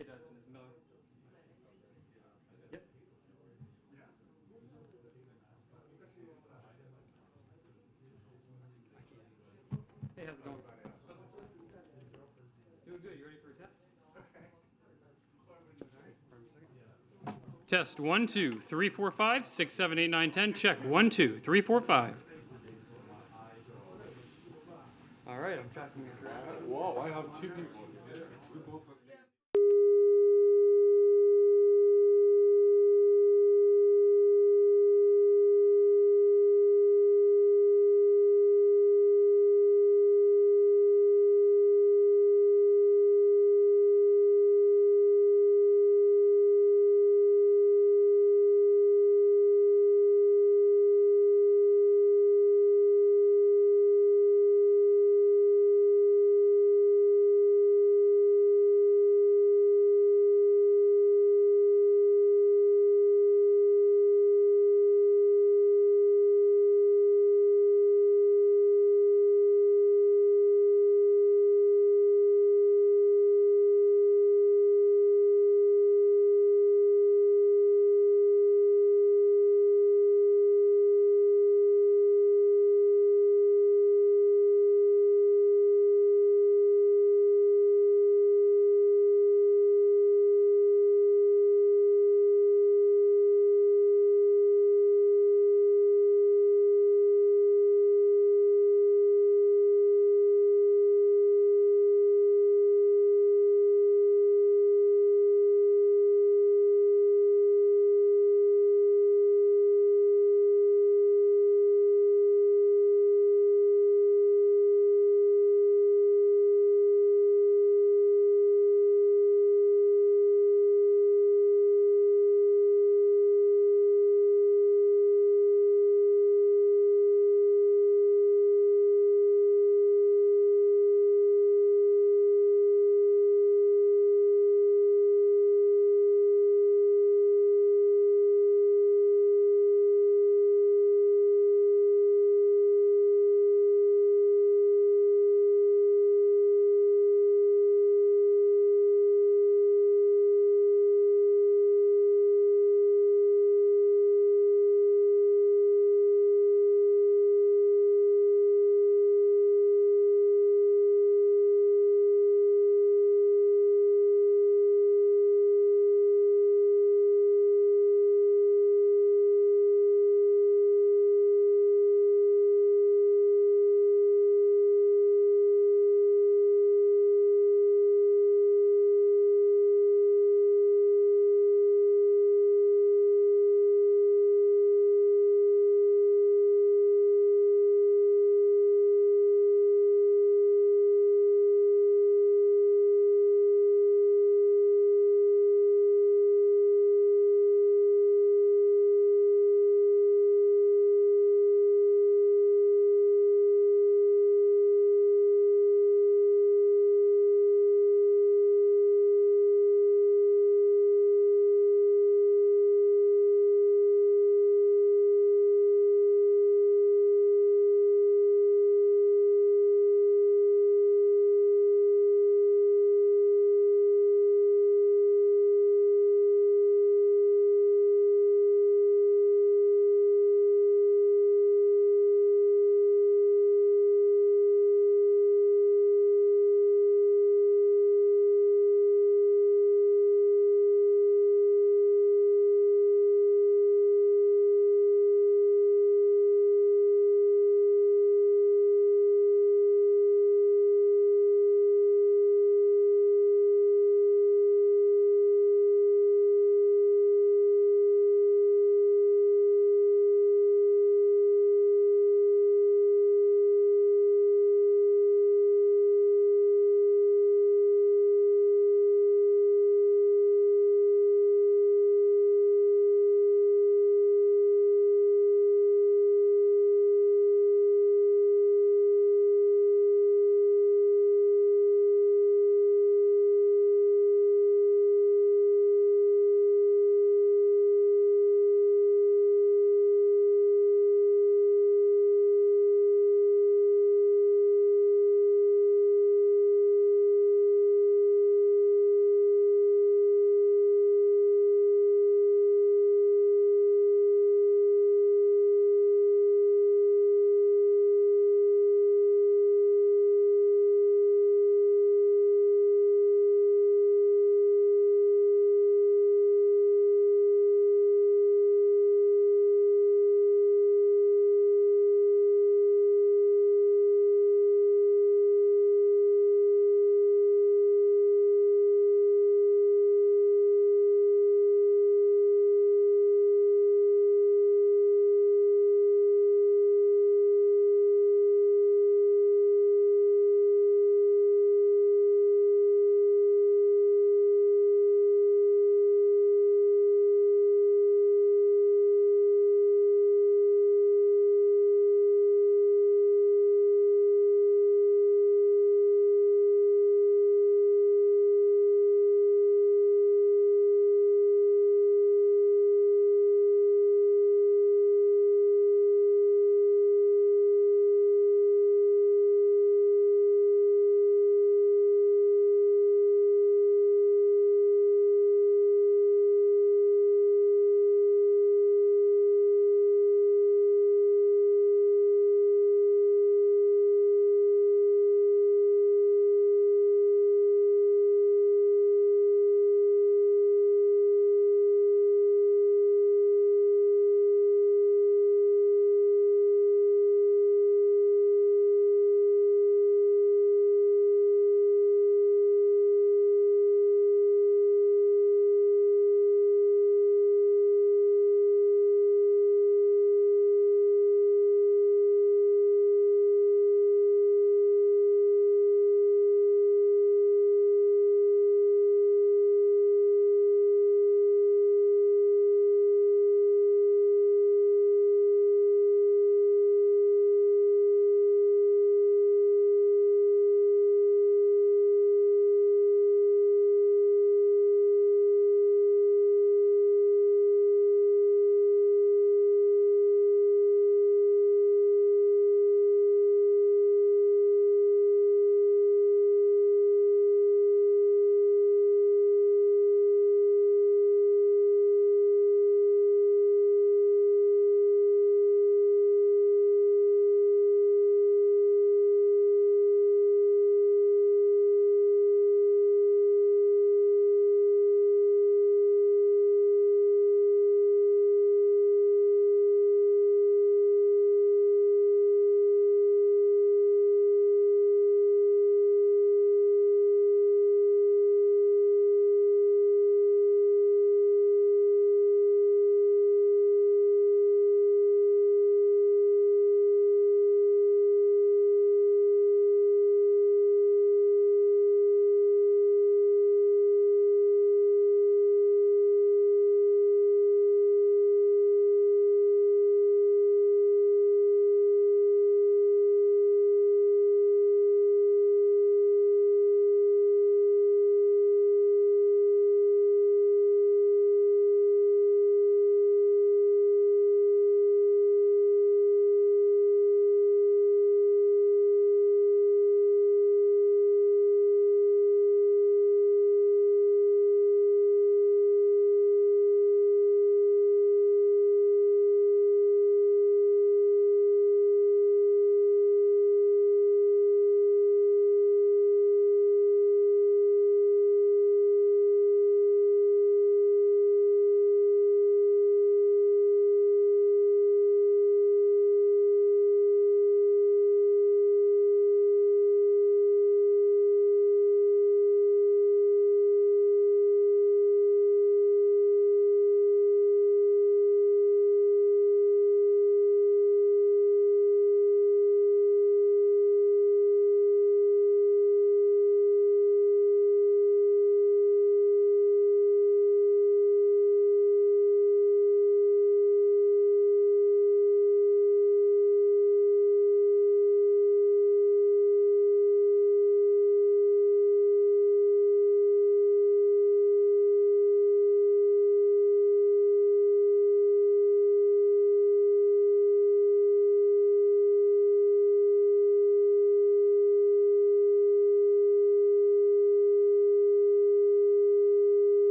It does, Ms. Miller. Yep. I can. Hey, how's it going? Doing good. You ready for a test? Test 1, 2, 3, 4, 5, 6, 7, 8, 9, 10. Check 1, 2, 3, 4, 5. All right, I'm tracking your draft. Wow, I have two people. We both listen.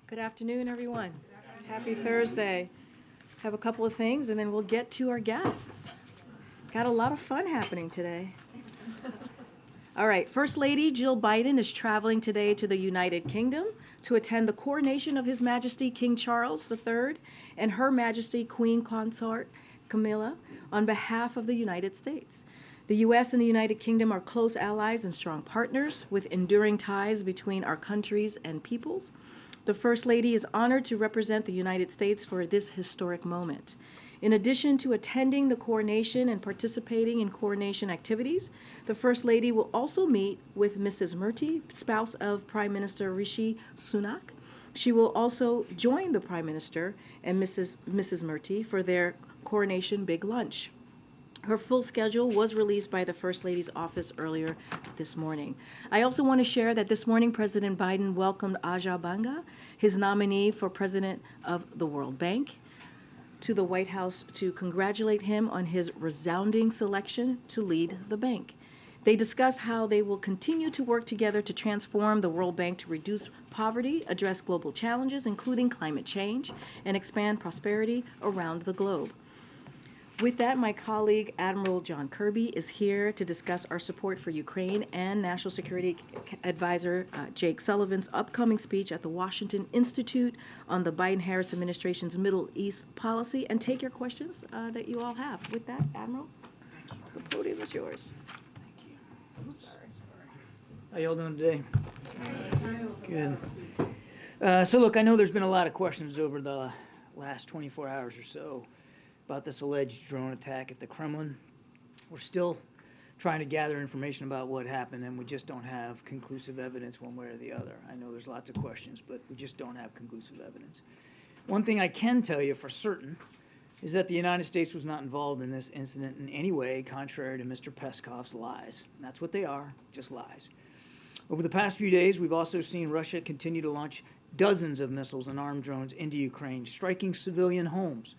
Good afternoon, everyone. Happy Thursday. Have a couple of things and then we'll get to our guests. Got a lot of fun happening today. All right, First Lady Jill Biden is traveling today to the United Kingdom to attend the coronation of His Majesty King Charles III and Her Majesty Queen Consort Camilla on behalf of the United States. The U.S. and the United Kingdom are close allies and strong partners with enduring ties between our countries and peoples. The First Lady is honored to represent the United States for this historic moment. In addition to attending the coronation and participating in coronation activities, the First Lady will also meet with Mrs. Murty, spouse of Prime Minister Rishi Sunak. She will also join the Prime Minister and Mrs. Murty for their coronation big lunch. Her full schedule was released by the First Lady's office earlier this morning. I also want to share that this morning President Biden welcomed Ajay Banga, his nominee for President of the World Bank, to the White House to congratulate him on his resounding selection to lead the bank. They discussed how they will continue to work together to transform the World Bank to reduce poverty, address global challenges, including climate change, and expand prosperity around the globe. With that, my colleague, Admiral John Kirby, is here to discuss our support for Ukraine and National Security Advisor Jake Sullivan's upcoming speech at the Washington Institute on the Biden-Harris administration's Middle East policy, and take your questions that you all have. With that, Admiral, the podium is yours. Thank you. How y'all doing today? Good. So look, I know there's been a lot of questions over the last 24 hours or so about this alleged drone attack at the Kremlin. We're still trying to gather information about what happened, and we just don't have conclusive evidence one way or the other. I know there's lots of questions, but we just don't have conclusive evidence. One thing I can tell you for certain is that the United States was not involved in this incident in any way, contrary to Mr. Peskov's lies. And that's what they are, just lies. Over the past few days, we've also seen Russia continue to launch dozens of missiles and armed drones into Ukraine, striking civilian homes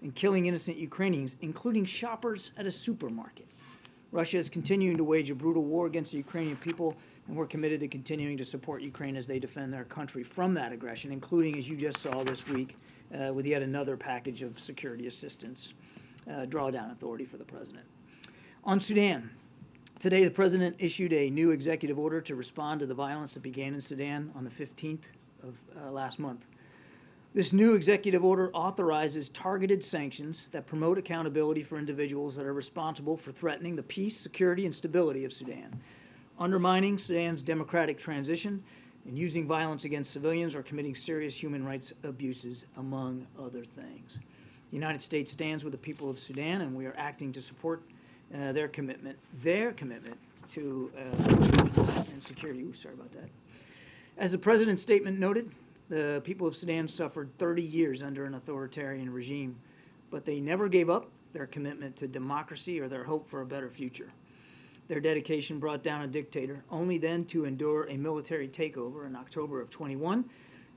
and killing innocent Ukrainians, including shoppers at a supermarket. Russia is continuing to wage a brutal war against the Ukrainian people, and we're committed to continuing to support Ukraine as they defend their country from that aggression, including, as you just saw this week, with yet another package of security assistance, drawdown authority for the president. On Sudan, today the president issued a new executive order to respond to the violence that began in Sudan on the 15th of last month. This new executive order authorizes targeted sanctions that promote accountability for individuals that are responsible for threatening the peace, security, and stability of Sudan, undermining Sudan's democratic transition, and using violence against civilians or committing serious human rights abuses, among other things. The United States stands with the people of Sudan, and we are acting to support their commitment to peace and security. Ooh, sorry about that. As the president's statement noted, the people of Sudan suffered 30 years under an authoritarian regime, but they never gave up their commitment to democracy or their hope for a better future. Their dedication brought down a dictator, only then to endure a military takeover in October of 21,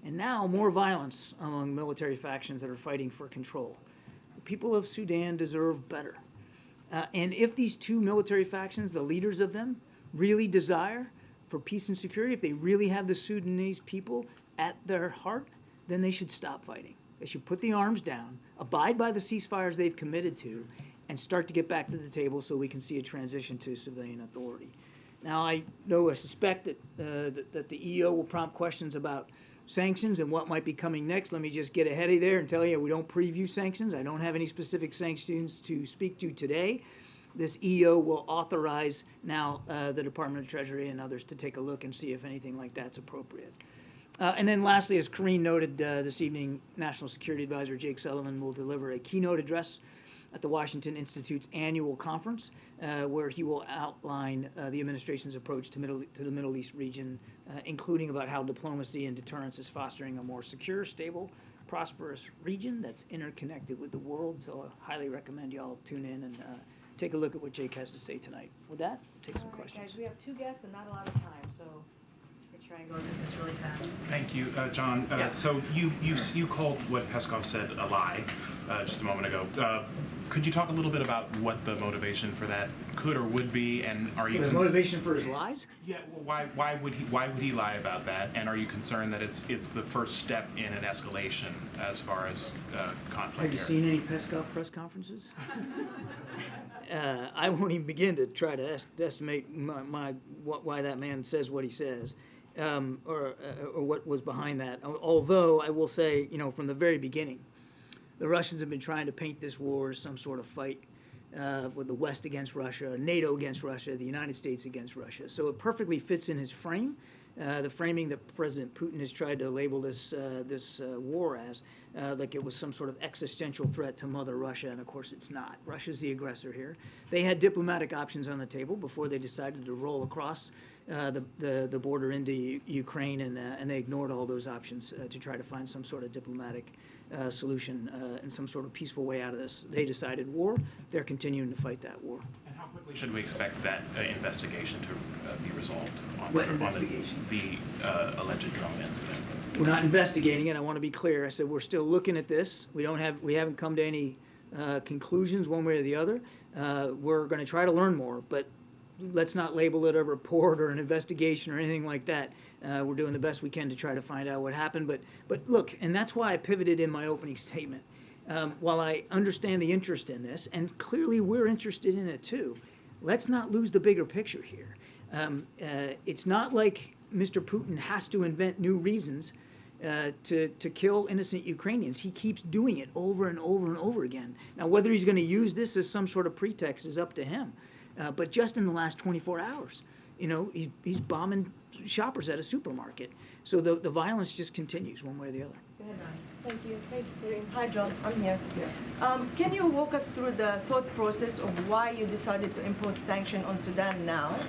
and now more violence among military factions that are fighting for control. The people of Sudan deserve better. And if these two military factions, the leaders of them, really desire for peace and security, if they really have the Sudanese people at their heart, then they should stop fighting. They should put the arms down, abide by the ceasefires they've committed to, and start to get back to the table so we can see a transition to civilian authority. Now, I suspect that that the EO will prompt questions about sanctions and what might be coming next. Let me just get ahead of there and tell you we don't preview sanctions. I don't have any specific sanctions to speak to today. This EO will authorize now the Department of Treasury and others to take a look and see if anything like that's appropriate. And then lastly, as Karine noted this evening, National Security Advisor Jake Sullivan will deliver a keynote address at the Washington Institute's annual conference, where he will outline the administration's approach to the Middle East region, including about how diplomacy and deterrence is fostering a more secure, stable, prosperous region that's interconnected with the world. So I highly recommend y'all tune in and take a look at what Jake has to say tonight. With that, take some questions. Guys, we have 2 guests and not a lot of time, so we'll try and go through this really fast. Thank you, John. Yeah. So you called what Peskov said a lie just a moment ago. Could you talk a little bit about what the motivation for that could or would be, and are you The motivation for his lies? Yeah, well, why would he lie about that? And are you concerned that it's the first step in an escalation as far as conflict? Have you here? seen any Peskov press conferences? I won't even begin to try to estimate why that man says what he says, or what was behind that. Although I will say, from the very beginning, the Russians have been trying to paint this war as some sort of fight with the West against Russia, NATO against Russia, the United States against Russia. So it perfectly fits in his frame, the framing that President Putin has tried to label this war as, like it was some sort of existential threat to Mother Russia, and of course it's not. Russia's the aggressor here. They had diplomatic options on the table before they decided to roll across the border into Ukraine, and they ignored all those options to try to find some sort of diplomatic solution and some sort of peaceful way out of this. They decided war. They're continuing to fight that war. And how quickly should we expect that investigation to be resolved on, What on investigation? the alleged drone incident? We're not investigating it. I want to be clear. I said we're still looking at this. We haven't come to any conclusions one way or the other. We're going to try to learn more, but let's not label it a report or an investigation or anything like that. We're doing the best we can to try to find out what happened. But look, and that's why I pivoted in my opening statement. While I understand the interest in this, and clearly we're interested in it too, let's not lose the bigger picture here. It's not like Mr. Putin has to invent new reasons to kill innocent Ukrainians. He keeps doing it over and over and over again. Now, whether he's going to use this as some sort of pretext is up to him. But just in the last 24 hours, he's bombing shoppers at a supermarket. So the violence just continues one way or the other. Go ahead, Ronnie. Thank you. Thank you, Karine. Hi, John. I'm here. Can you walk us through the thought process of why you decided to impose sanction on Sudan now?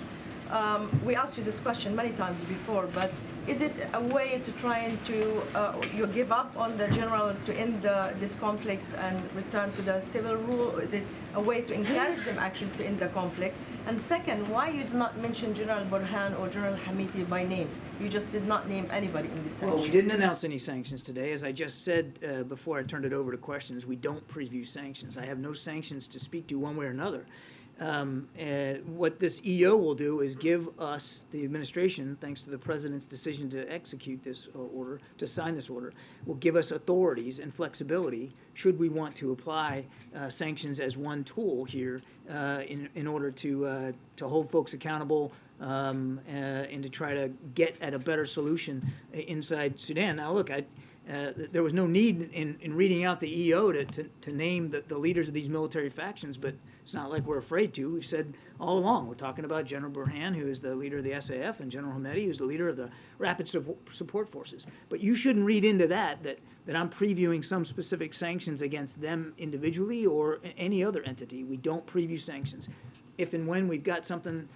We asked you this question many times before, but is it a way to try and you give up on the generals to end this conflict and return to the civil rule? Or is it a way to encourage them actually to end the conflict? And second, why you did not mention General Burhan or General Hamiti by name? You just did not name anybody in this sanction. Well, we didn't announce any sanctions today. As I just said before I turned it over to questions, we don't preview sanctions. I have no sanctions to speak to one way or another. What this EO will do is give us, the administration, thanks to the president's decision to execute this order, to sign this order, will give us authorities and flexibility should we want to apply sanctions as one tool here in order to hold folks accountable and to try to get at a better solution inside Sudan. Now, look, there was no need in reading out the EO to name the leaders of these military factions, but it's not like we're afraid to. We've said all along, we're talking about General Burhan, who is the leader of the SAF, and General Hameti, who's the leader of the Rapid Support Forces. But you shouldn't read into that I'm previewing some specific sanctions against them individually or any other entity. We don't preview sanctions. If and when we've got something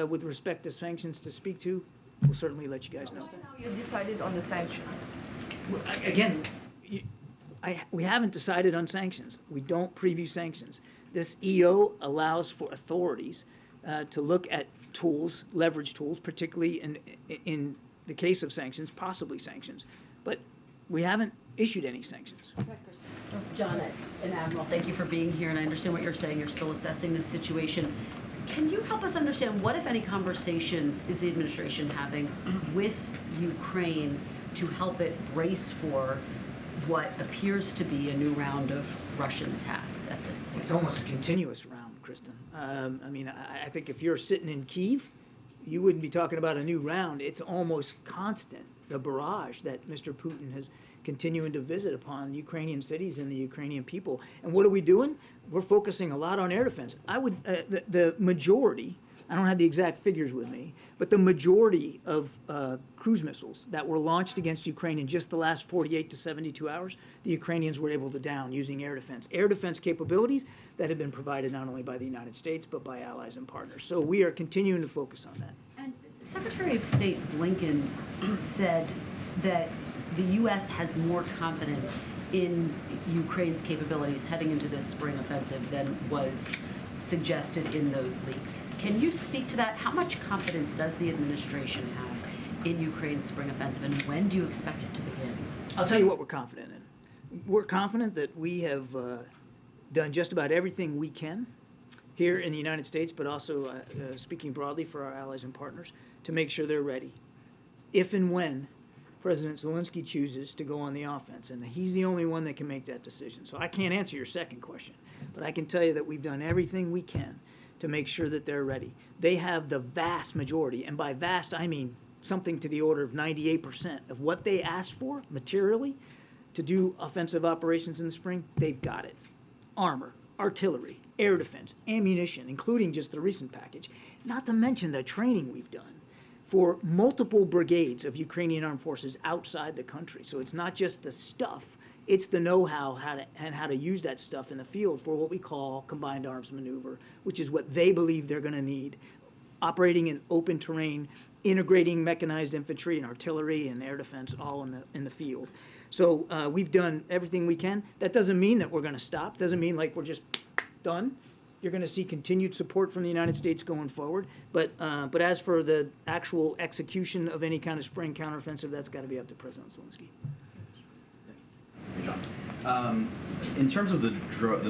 with respect to sanctions to speak to, we'll certainly let you guys know. How you decided on the sanctions? Again, we haven't decided on sanctions. We don't preview sanctions. This EO allows for authorities to look at tools, leverage tools, particularly in the case of sanctions, possibly sanctions. But we haven't issued any sanctions. John and Admiral, thank you for being here, and I understand what you're saying. You're still assessing the situation. Can you help us understand what, if any, conversations is the administration having with Ukraine to help it brace for what appears to be a new round of Russian attacks at this point? It's almost a continuous round, Kristen. I think if you're sitting in Kyiv, you wouldn't be talking about a new round. It's almost constant, the barrage that Mr. Putin has continuing to visit upon Ukrainian cities and the Ukrainian people. And what are we doing? We're focusing a lot on air defense. The majority, I don't have the exact figures with me, but the majority of cruise missiles that were launched against Ukraine in just the last 48 to 72 hours, the Ukrainians were able to down using air defense capabilities that have been provided not only by the United States, but by allies and partners. So we are continuing to focus on that. And Secretary of State Blinken said that the U.S. has more confidence in Ukraine's capabilities heading into this spring offensive than was suggested in those leaks. Can you speak to that? How much confidence does the administration have in Ukraine's spring offensive, and when do you expect it to begin? I'll tell you what we're confident in. We're confident that we have done just about everything we can here in the United States, but also speaking broadly for our allies and partners, to make sure they're ready. If and when President Zelensky chooses to go on the offense, and he's the only one that can make that decision. So I can't answer your second question, but I can tell you that we've done everything we can to make sure that they're ready. They have the vast majority, and by vast I mean something to the order of 98% of what they asked for materially to do offensive operations in the spring. They've got it. Armor, artillery, air defense, ammunition, including just the recent package, not to mention the training we've done for multiple brigades of Ukrainian armed forces outside the country. So it's not just the stuff, it's the know-how how to use that stuff in the field for what we call combined arms maneuver, which is what they believe they're going to need, operating in open terrain, integrating mechanized infantry and artillery and air defense all in the field. So we've done everything we can. That doesn't mean that we're going to stop. Doesn't mean like we're just done. You're going to see continued support from the United States going forward. But as for the actual execution of any kind of spring counteroffensive, that's got to be up to President Zelensky. Hey, John. In terms of the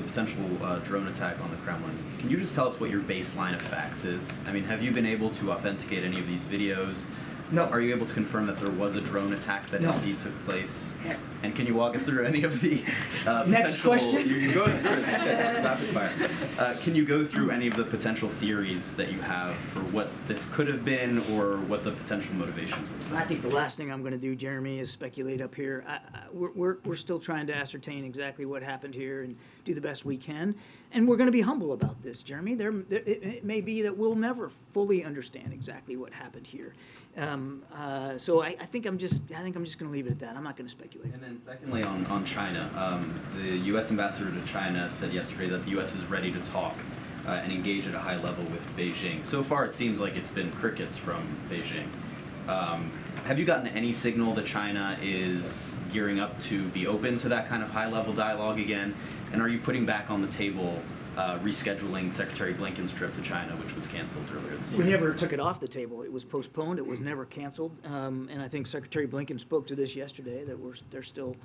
potential drone attack on the Kremlin, can you just tell us what your baseline of facts is? I mean, have you been able to authenticate any of these videos? No. Are you able to confirm that there was a drone attack that No. indeed took place? And can you walk us through any of the Next potential... question. You go rapid fire. Can you go through any of the potential theories that you have for what this could have been or what the potential motivations would be? I think the last thing I'm going to do, Jeremy, is speculate up here. We're still trying to ascertain exactly what happened here and do the best we can. And we're going to be humble about this, Jeremy. It may be that we'll never fully understand exactly what happened here. So I think I'm just going to leave it at that. I'm not going to speculate. And then secondly, on China, the U.S. ambassador to China said yesterday that the U.S. is ready to talk and engage at a high level with Beijing. So far, it seems like it's been crickets from Beijing. Have you gotten any signal that China is gearing up to be open to that kind of high-level dialogue again? And are you putting back on the table rescheduling Secretary Blinken's trip to China, which was canceled earlier this year? We never took it off the table. It was postponed. It was never canceled. And I think Secretary Blinken spoke to this yesterday, that they're still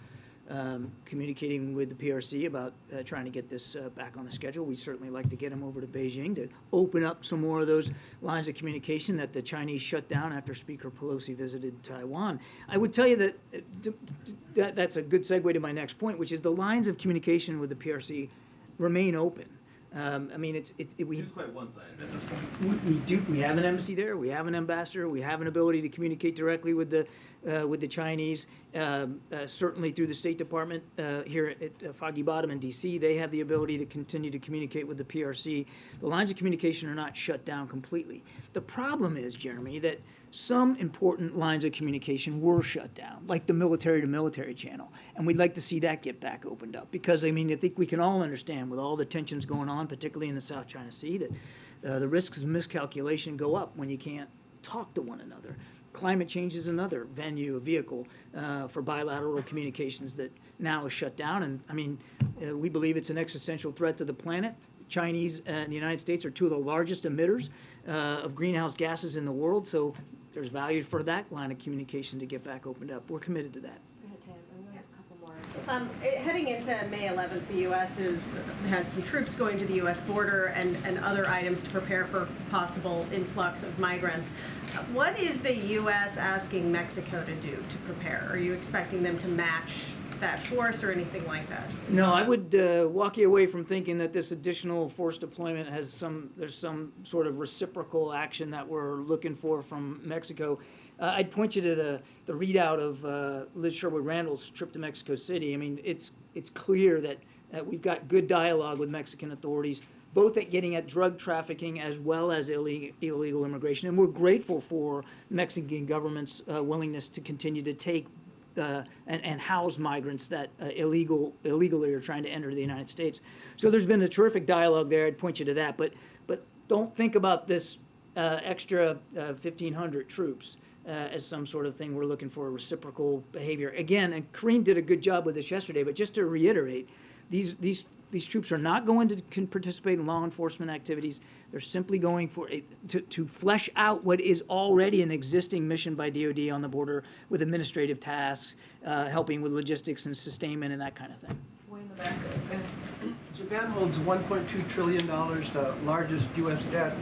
communicating with the PRC about trying to get this back on the schedule. We certainly like to get them over to Beijing to open up some more of those lines of communication that the Chinese shut down after Speaker Pelosi visited Taiwan. I would tell you that that's a good segue to my next point, which is the lines of communication with the PRC remain open. I mean, it's quite one-sided at this point. We have an embassy there. We have an ambassador. We have an ability to communicate directly with the Chinese. Certainly through the State Department here at Foggy Bottom in D.C., they have the ability to continue to communicate with the PRC. The lines of communication are not shut down completely. The problem is, Jeremy, that some important lines of communication were shut down, like the military-to-military channel, and we'd like to see that get back opened up because, I mean, I think we can all understand with all the tensions going on, particularly in the South China Sea, that the risks of miscalculation go up when you can't talk to one another. Climate change is another venue, a vehicle for bilateral communications that now is shut down, and I mean, we believe it's an existential threat to the planet. Chinese and the United States are two of the largest emitters of greenhouse gases in the world, so there's value for that line of communication to get back opened up. We're committed to that. Go ahead, Tam. And we have a couple more. Heading into May 11th, the U.S. had some troops going to the U.S. border and other items to prepare for possible influx of migrants. What is the U.S. asking Mexico to do to prepare? Are you expecting them to match that force or anything like that? No, I would walk you away from thinking that this additional force deployment has there's some sort of reciprocal action that we're looking for from Mexico. I'd point you to the readout of Liz Sherwood Randall's trip to Mexico City. I mean, it's clear that we've got good dialogue with Mexican authorities both at getting at drug trafficking as well as illegal immigration. And we're grateful for Mexican government's willingness to continue to take and house migrants that illegally are trying to enter the United States. So there's been a terrific dialogue there. I'd point you to that. But don't think about this extra 1,500 troops as some sort of thing we're looking for reciprocal behavior. Again, and Kareem did a good job with this yesterday, but just to reiterate, these troops are not going to participate in law enforcement activities. They're simply going for to flesh out what is already an existing mission by DoD on the border with administrative tasks, helping with logistics and sustainment and that kind of thing. Japan holds $1.2 trillion, the largest U.S. debt,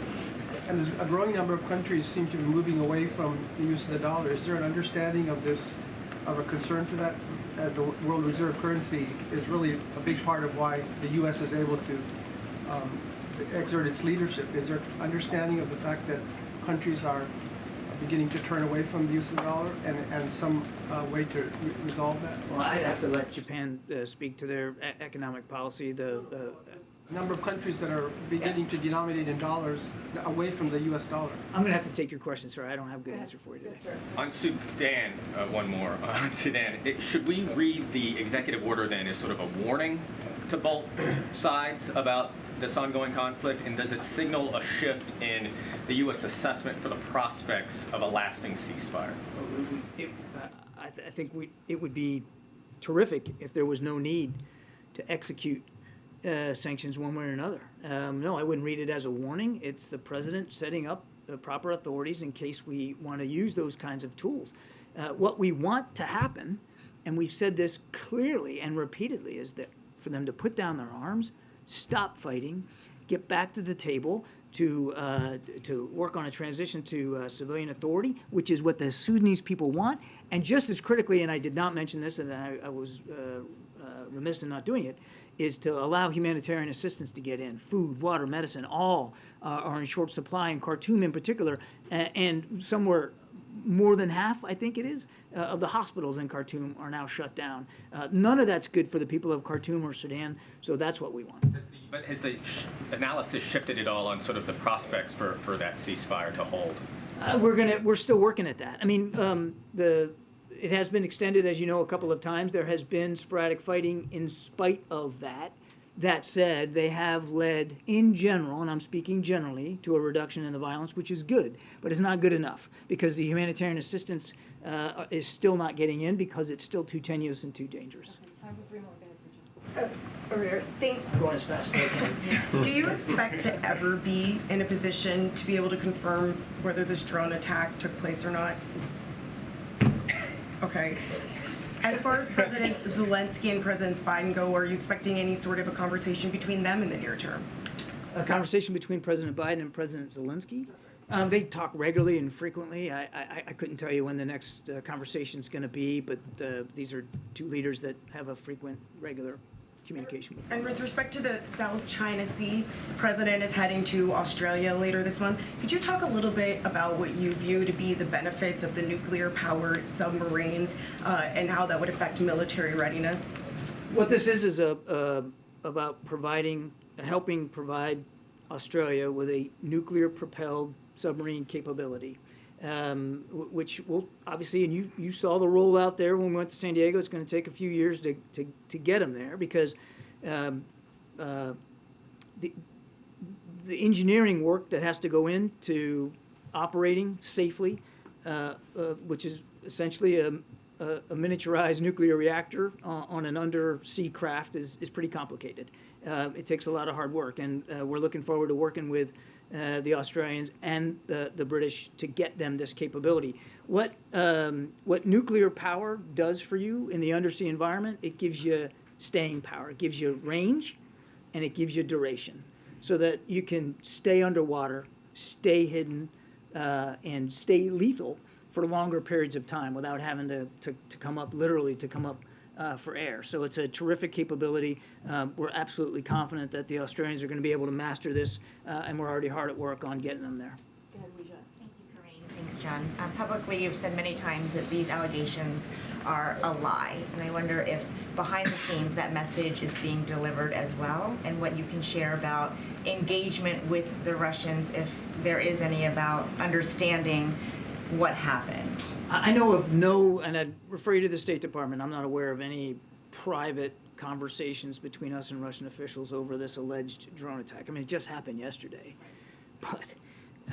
and a growing number of countries seem to be moving away from the use of the dollar. Is there an understanding of this, of a concern for that, as the world reserve currency is really a big part of why the U.S. is able to exert its leadership? Is there understanding of the fact that countries are beginning to turn away from the use of the dollar and some way to resolve that? Well, I'd have to let Japan speak to their economic policy. The number of countries that are beginning to denominate in dollars away from the U.S. dollar. I'm going to have to take your question, sir. I don't have a good answer for you today. Yes, On Sudan, one more. On Sudan, should we read the executive order then as sort of a warning to both sides about this ongoing conflict, and does it signal a shift in the U.S. assessment for the prospects of a lasting ceasefire? I think it would be terrific if there was no need to execute sanctions one way or another. No, I wouldn't read it as a warning. It's the president setting up the proper authorities in case we want to use those kinds of tools. What we want to happen, and we've said this clearly and repeatedly, is that for them to put down their arms, stop fighting, get back to the table to work on a transition to civilian authority, which is what the Sudanese people want. And just as critically, and I did not mention this, and I was remiss in not doing it, is to allow humanitarian assistance to get in. Food, water, medicine, all are in short supply, in Khartoum in particular, and somewhere more than half, I think it is, of the hospitals in Khartoum are now shut down. None of that's good for the people of Khartoum or Sudan, so that's what we want. But has the analysis shifted at all on sort of the prospects for that ceasefire to hold? We're still working at that. I mean, it has been extended, as you know, a couple of times. There has been sporadic fighting in spite of that. That said, they have led, in general, and I'm speaking generally, to a reduction in the violence, which is good, but it's not good enough because the humanitarian assistance is still not getting in because it's still too tenuous and too dangerous. Okay, time for 3 more. Go ahead, Francesca. Thanks. I'm going as fast as I can. Do you expect to ever be in a position to be able to confirm whether this drone attack took place or not? Okay. As far as President Zelensky and President Biden go, are you expecting any sort of a conversation between them in the near term? A conversation between President Biden and President Zelensky? They talk regularly and frequently. I couldn't tell you when the next conversation is going to be, but these are two leaders that have a frequent, regular communication with. And with respect to the South China Sea, the president is heading to Australia later this month. Could you talk a little bit about what you view to be the benefits of the nuclear-powered submarines and how that would affect military readiness? What this is about helping provide Australia with a nuclear-propelled submarine capability, which will obviously, and you saw the rollout there when we went to San Diego. It's going to take a few years to get them there because the engineering work that has to go into operating safely, which is essentially a miniaturized nuclear reactor on an undersea craft, is pretty complicated. It takes a lot of hard work, and we're looking forward to working with the Australians and the British to get them this capability. What nuclear power does for you in the undersea environment, it gives you staying power. It gives you range, and it gives you duration, so that you can stay underwater, stay hidden, and stay lethal for longer periods of time without having to come up, literally to come up for air. So it's a terrific capability. We're absolutely confident that the Australians are going to be able to master this, and we're already hard at work on getting them there. Go ahead, Weijia. Thank you, Corinne. Thanks, John. Publicly, you've said many times that these allegations are a lie, and I wonder if behind the scenes that message is being delivered as well, and what you can share about engagement with the Russians, if there is any, about understanding what happened. I know of no, and I'd refer you to the State Department, I'm not aware of any private conversations between us and Russian officials over this alleged drone attack. I mean, it just happened yesterday. But,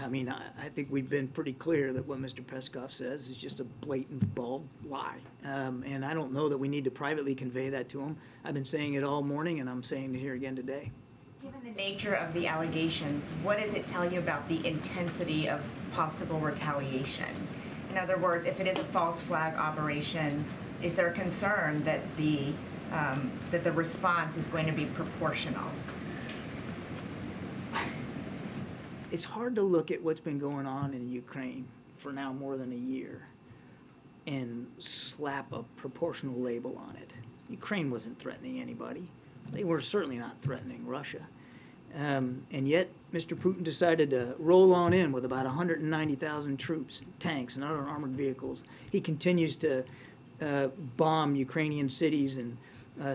I mean, I think we've been pretty clear that what Mr. Peskov says is just a blatant, bald lie. And I don't know that we need to privately convey that to him. I've been saying it all morning, and I'm saying it here again today. Given the nature of the allegations, what does it tell you about the intensity of possible retaliation? In other words, if it is a false flag operation, is there a concern that the response is going to be proportional? It's hard to look at what's been going on in Ukraine for now more than a year and slap a proportional label on it. Ukraine wasn't threatening anybody. They were certainly not threatening Russia. And yet, Mr. Putin decided to roll on in with about 190,000 troops, tanks, and other armored vehicles. He continues to bomb Ukrainian cities and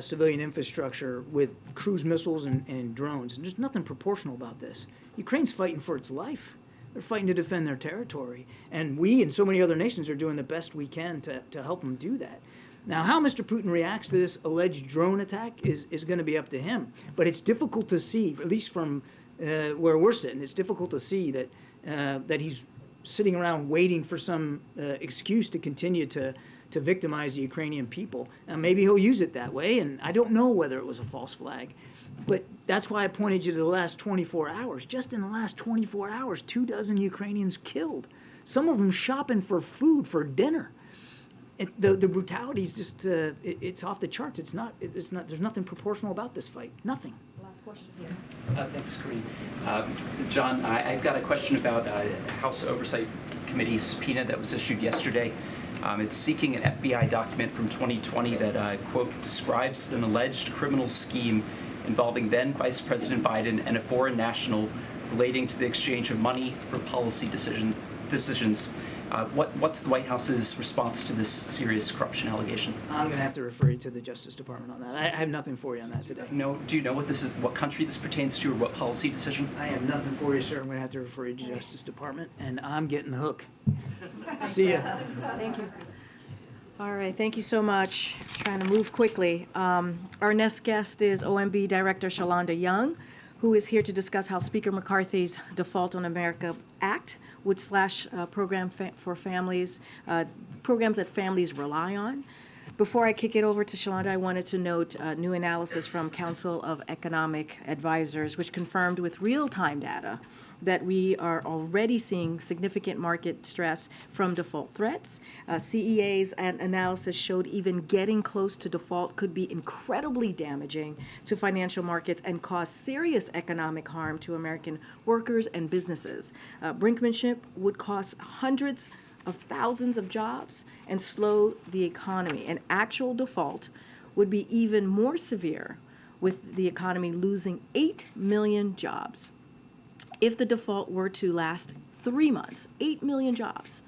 civilian infrastructure with cruise missiles and drones. And there's nothing proportional about this. Ukraine's fighting for its life. They're fighting to defend their territory. And we and so many other nations are doing the best we can to help them do that. Now, how Mr. Putin reacts to this alleged drone attack is going to be up to him. But it's difficult to see, at least from where we're sitting, it's difficult to see that he's sitting around waiting for some excuse to continue to victimize the Ukrainian people. Now, maybe he'll use it that way, and I don't know whether it was a false flag. But that's why I pointed you to the last 24 hours. Just in the last 24 hours, 24 Ukrainians killed. Some of them shopping for food for dinner. The brutality is just, it's off the charts. It's not, there's nothing proportional about this fight. Nothing. Last question here. Thanks, Kareem. John, I've got a question about House Oversight Committee subpoena that was issued yesterday. It's seeking an FBI document from 2020 that, quote, describes an alleged criminal scheme involving then Vice President Biden and a foreign national relating to the exchange of money for policy decisions. What's the White House's response to this serious corruption allegation? I'm going to have to refer you to the Justice Department on that. I have nothing for you on that today. No, do you know what country this pertains to, or what policy decision? I have nothing for you, sir. I'm going to have to refer you to the Justice Department, and I'm getting the hook. See ya. Thank you. All right, thank you so much. Trying to move quickly. Our next guest is OMB Director Shalonda Young, who is here to discuss how Speaker McCarthy's Default on America Act would slash programs that families rely on. Before I kick it over to Shalonda, I wanted to note new analysis from Council of Economic Advisors, which confirmed with real-time data that we are already seeing significant market stress from default threats. CEA's analysis showed even getting close to default could be incredibly damaging to financial markets and cause serious economic harm to American workers and businesses. Brinkmanship would cost hundreds of thousands of jobs and slow the economy. An actual default would be even more severe, with the economy losing 8 million jobs. If the default were to last 3 months, 8 million jobs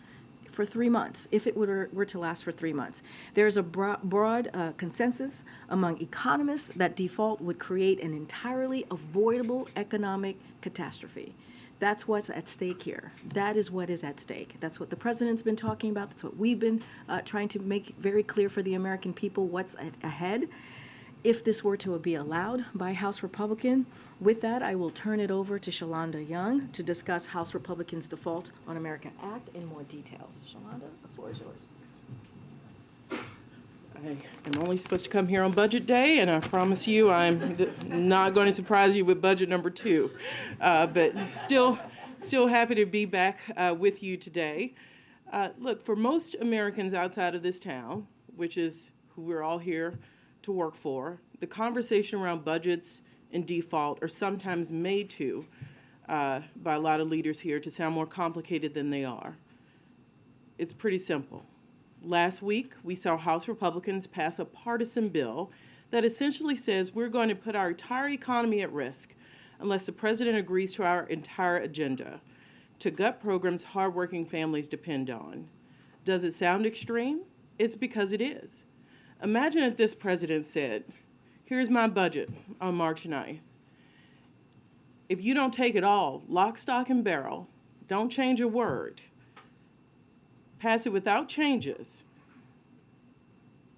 for 3 months, if it were to last for 3 months. There's a broad consensus among economists that default would create an entirely avoidable economic catastrophe. That's what's at stake here. That is what is at stake. That's what the president's been talking about. That's what we've been trying to make very clear for the American people what's ahead. If this were to be allowed by House Republican, with that, I will turn it over to Shalonda Young to discuss House Republicans' Default on America Act in more details. Shalonda, the floor is yours. I am only supposed to come here on budget day, and I promise you I'm not going to surprise you with budget number 2. But still happy to be back with you today. Look, for most Americans outside of this town, which is who we're all here to work for, the conversation around budgets and default are sometimes made to by a lot of leaders here to sound more complicated than they are. It's pretty simple. Last week, we saw House Republicans pass a partisan bill that essentially says we're going to put our entire economy at risk unless the president agrees to our entire agenda. to gut programs hardworking families depend on. Does it sound extreme? It's because it is. Imagine if this president said, here's my budget on March 9th. If you don't take it all, lock, stock, and barrel, don't change a word, pass it without changes,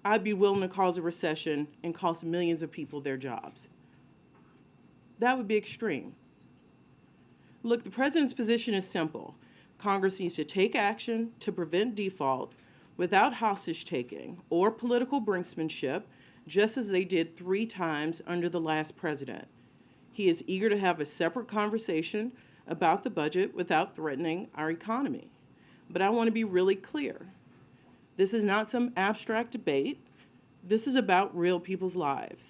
I'd be willing to cause a recession and cost millions of people their jobs. That would be extreme. Look, the president's position is simple. Congress needs to take action to prevent default without hostage taking or political brinksmanship, just as they did 3 times under the last president. He is eager to have a separate conversation about the budget without threatening our economy. But I want to be really clear. This is not some abstract debate. This is about real people's lives.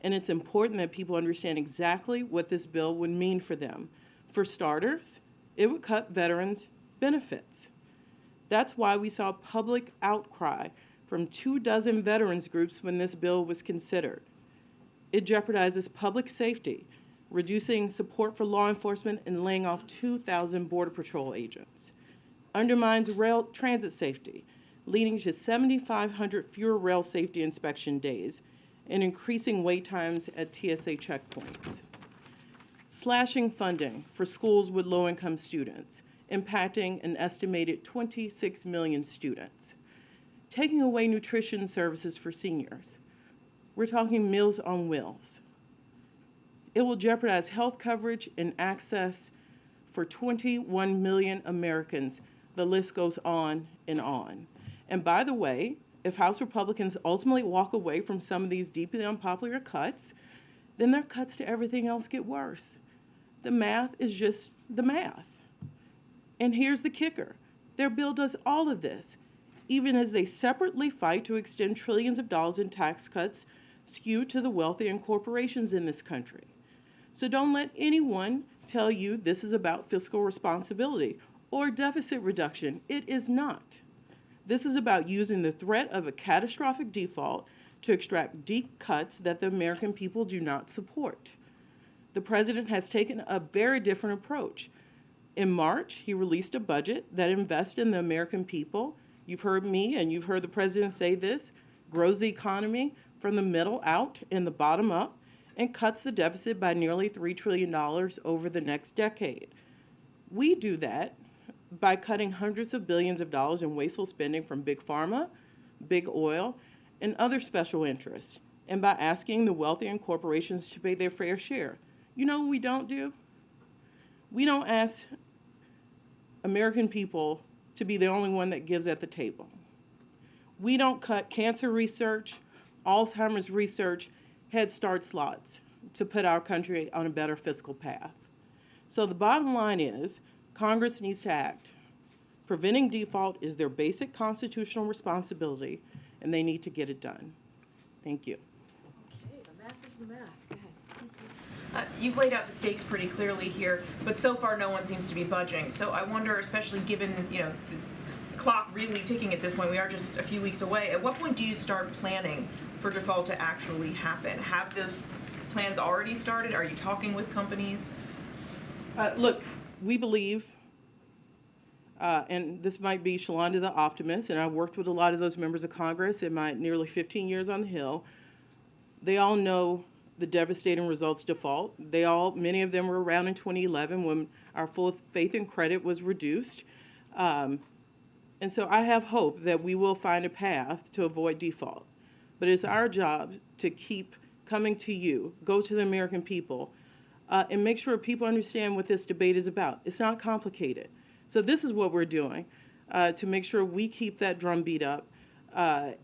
And it's important that people understand exactly what this bill would mean for them. For starters, it would cut veterans' benefits. That's why we saw public outcry from 24 veterans groups when this bill was considered. It jeopardizes public safety, reducing support for law enforcement and laying off 2,000 Border Patrol agents. Undermines rail transit safety, leading to 7,500 fewer rail safety inspection days and increasing wait times at TSA checkpoints. Slashing funding for schools with low-income students, impacting an estimated 26 million students. Taking away nutrition services for seniors. We're talking Meals on Wheels. It will jeopardize health coverage and access for 21 million Americans. The list goes on and on. And by the way, if House Republicans ultimately walk away from some of these deeply unpopular cuts, then their cuts to everything else get worse. The math is just the math. And here's the kicker. Their bill does all of this, even as they separately fight to extend trillions of dollars in tax cuts skewed to the wealthy and corporations in this country. So don't let anyone tell you this is about fiscal responsibility or deficit reduction. It is not. This is about using the threat of a catastrophic default to extract deep cuts that the American people do not support. The president has taken a very different approach. In March, he released a budget that invests in the American people. You've heard me and you've heard the president say this, grows the economy from the middle out and the bottom up, and cuts the deficit by nearly $3 trillion over the next decade. We do that by cutting hundreds of billions of dollars in wasteful spending from big pharma, big oil, and other special interests, and by asking the wealthy and corporations to pay their fair share. You know what we don't do? We don't ask American people to be the only one that gives at the table. We don't cut cancer research, Alzheimer's research, Head Start slots to put our country on a better fiscal path. So the bottom line is, Congress needs to act. Preventing default is their basic constitutional responsibility, and they need to get it done. Thank you. Okay, the math is the math. Go ahead. You've laid out the stakes pretty clearly here, but so far no one seems to be budging. So I wonder, especially given the clock really ticking at this point, we are just a few weeks away, at what point do you start planning for default to actually happen? Have those plans already started? Are you talking with companies? Look, we believe, and this might be Shalonda the optimist, and I've worked with a lot of those members of Congress in my nearly 15 years on the Hill. They all know the devastating results default. Many of them were around in 2011 when our full faith and credit was reduced. And so I have hope that we will find a path to avoid default. But it's our job to keep coming to you, go to the American people, and make sure people understand what this debate is about. It's not complicated. So this is what we're doing to make sure we keep that drumbeat up.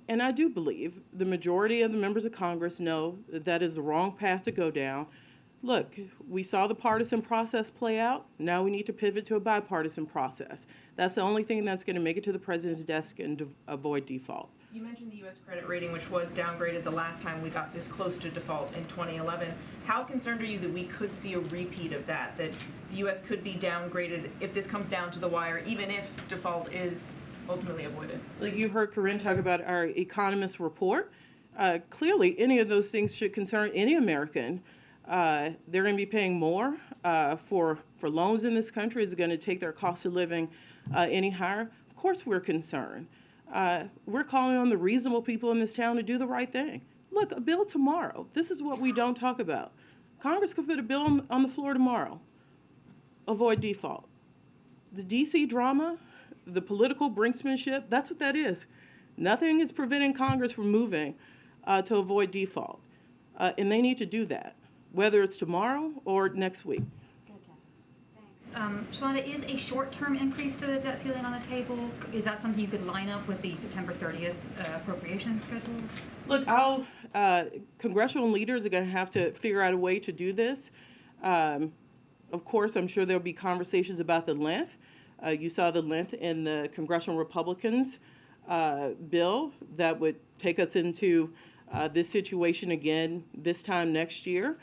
And I do believe the majority of the members of Congress know that that is the wrong path to go down. Look, we saw the partisan process play out. Now we need to pivot to a bipartisan process. That's the only thing that's going to make it to the president's desk and avoid default. You mentioned the U.S. credit rating, which was downgraded the last time we got this close to default in 2011. How concerned are you that we could see a repeat of that the U.S. could be downgraded if this comes down to the wire, even if default is ultimately avoided? Like you heard Corinne talk about our economist report. Clearly, any of those things should concern any American. They're going to be paying more for loans in this country? Is it going to take their cost of living any higher? Of course we're concerned. We're calling on the reasonable people in this town to do the right thing. Look, a bill tomorrow. This is what we don't talk about. Congress could put a bill on the floor tomorrow. Avoid default. The DC drama, the political brinksmanship, that's what that is. Nothing is preventing Congress from moving to avoid default. And they need to do that, whether it's tomorrow or next week. Shalonda, is a short-term increase to the debt ceiling on the table? Is that something you could line up with the September 30th appropriations schedule? Look, congressional leaders are going to have to figure out a way to do this. Of course, I'm sure there'll be conversations about the length. You saw the length in the congressional Republicans' bill that would take us into this situation again this time next year.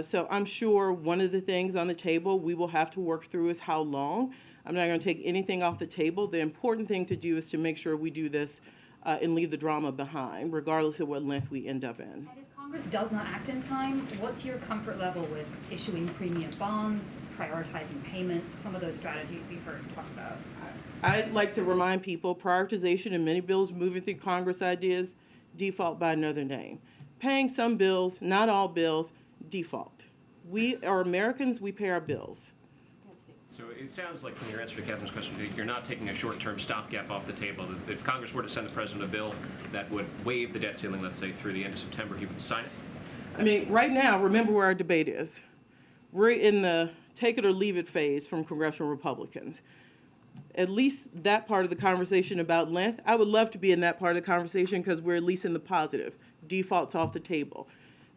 So I'm sure one of the things on the table we will have to work through is how long. I'm not going to take anything off the table. The important thing to do is to make sure we do this and leave the drama behind, regardless of what length we end up in. And if Congress does not act in time, what's your comfort level with issuing premium bonds, prioritizing payments, some of those strategies we've heard talked about? I'd like to remind people prioritization in many bills moving through Congress ideas, default by another name. Paying some bills, not all bills, default. We are Americans, we pay our bills. So it sounds like from your answer to Catherine's question, you're not taking a short-term stopgap off the table. If Congress were to send the president a bill that would waive the debt ceiling, let's say through the end of September, he would sign it? I mean, right now, remember where our debate is. We're in the take it or leave it phase from congressional Republicans. At least that part of the conversation about length, I would love to be in that part of the conversation because we're at least in the positive. Default's off the table.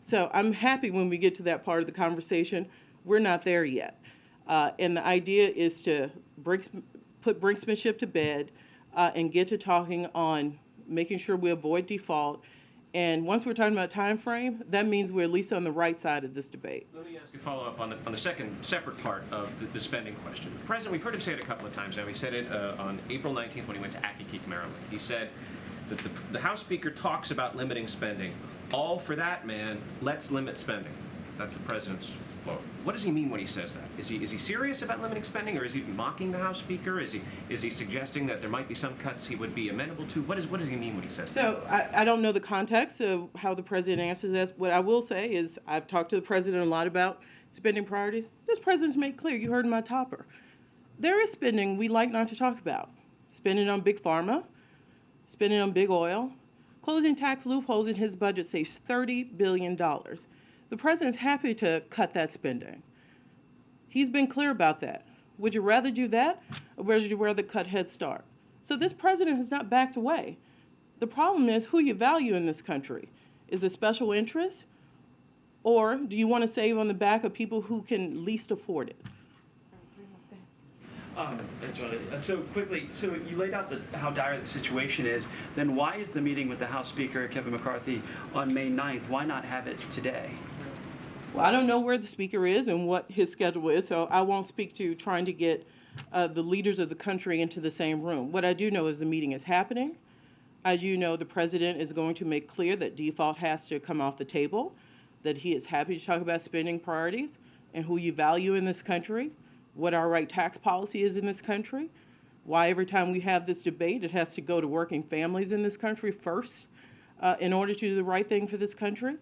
So I'm happy when we get to that part of the conversation. We're not there yet. And the idea is to put brinksmanship to bed and get to talking on making sure we avoid default. And once we're talking about time frame, that means we're at least on the right side of this debate. Let me ask you a follow-up on the second separate part of the spending question. The president, we've heard him say it a couple of times now. He said it on April 19th when he went to Accokeek, Maryland. He said that the House Speaker talks about limiting spending. All for that, man, let's limit spending. That's the president's quote. What does he mean when he says that? Is he serious about limiting spending, or is he mocking the House Speaker? Is he suggesting that there might be some cuts he would be amenable to? What does he mean when he says that? So I don't know the context of how the president answers this. What I will say is I've talked to the president a lot about spending priorities. This president's made clear, you heard in my topper, there is spending we like not to talk about. Spending on big pharma, spending on big oil. Closing tax loopholes in his budget saves $30 billion. The president's happy to cut that spending. He's been clear about that. Would you rather do that, or would you rather cut Head Start? So this president has not backed away. The problem is who you value in this country. Is it special interest, or do you want to save on the back of people who can least afford it? So quickly, so you laid out how dire the situation is. Then why is the meeting with the House Speaker, Kevin McCarthy, on May 9th? Why not have it today? Well, I don't know where the speaker is and what his schedule is, so I won't speak to trying to get the leaders of the country into the same room. What I do know is the meeting is happening. As you know, the president is going to make clear that default has to come off the table, that he is happy to talk about spending priorities and who you value in this country, what our right tax policy is in this country, why every time we have this debate, it has to go to working families in this country first in order to do the right thing for this country.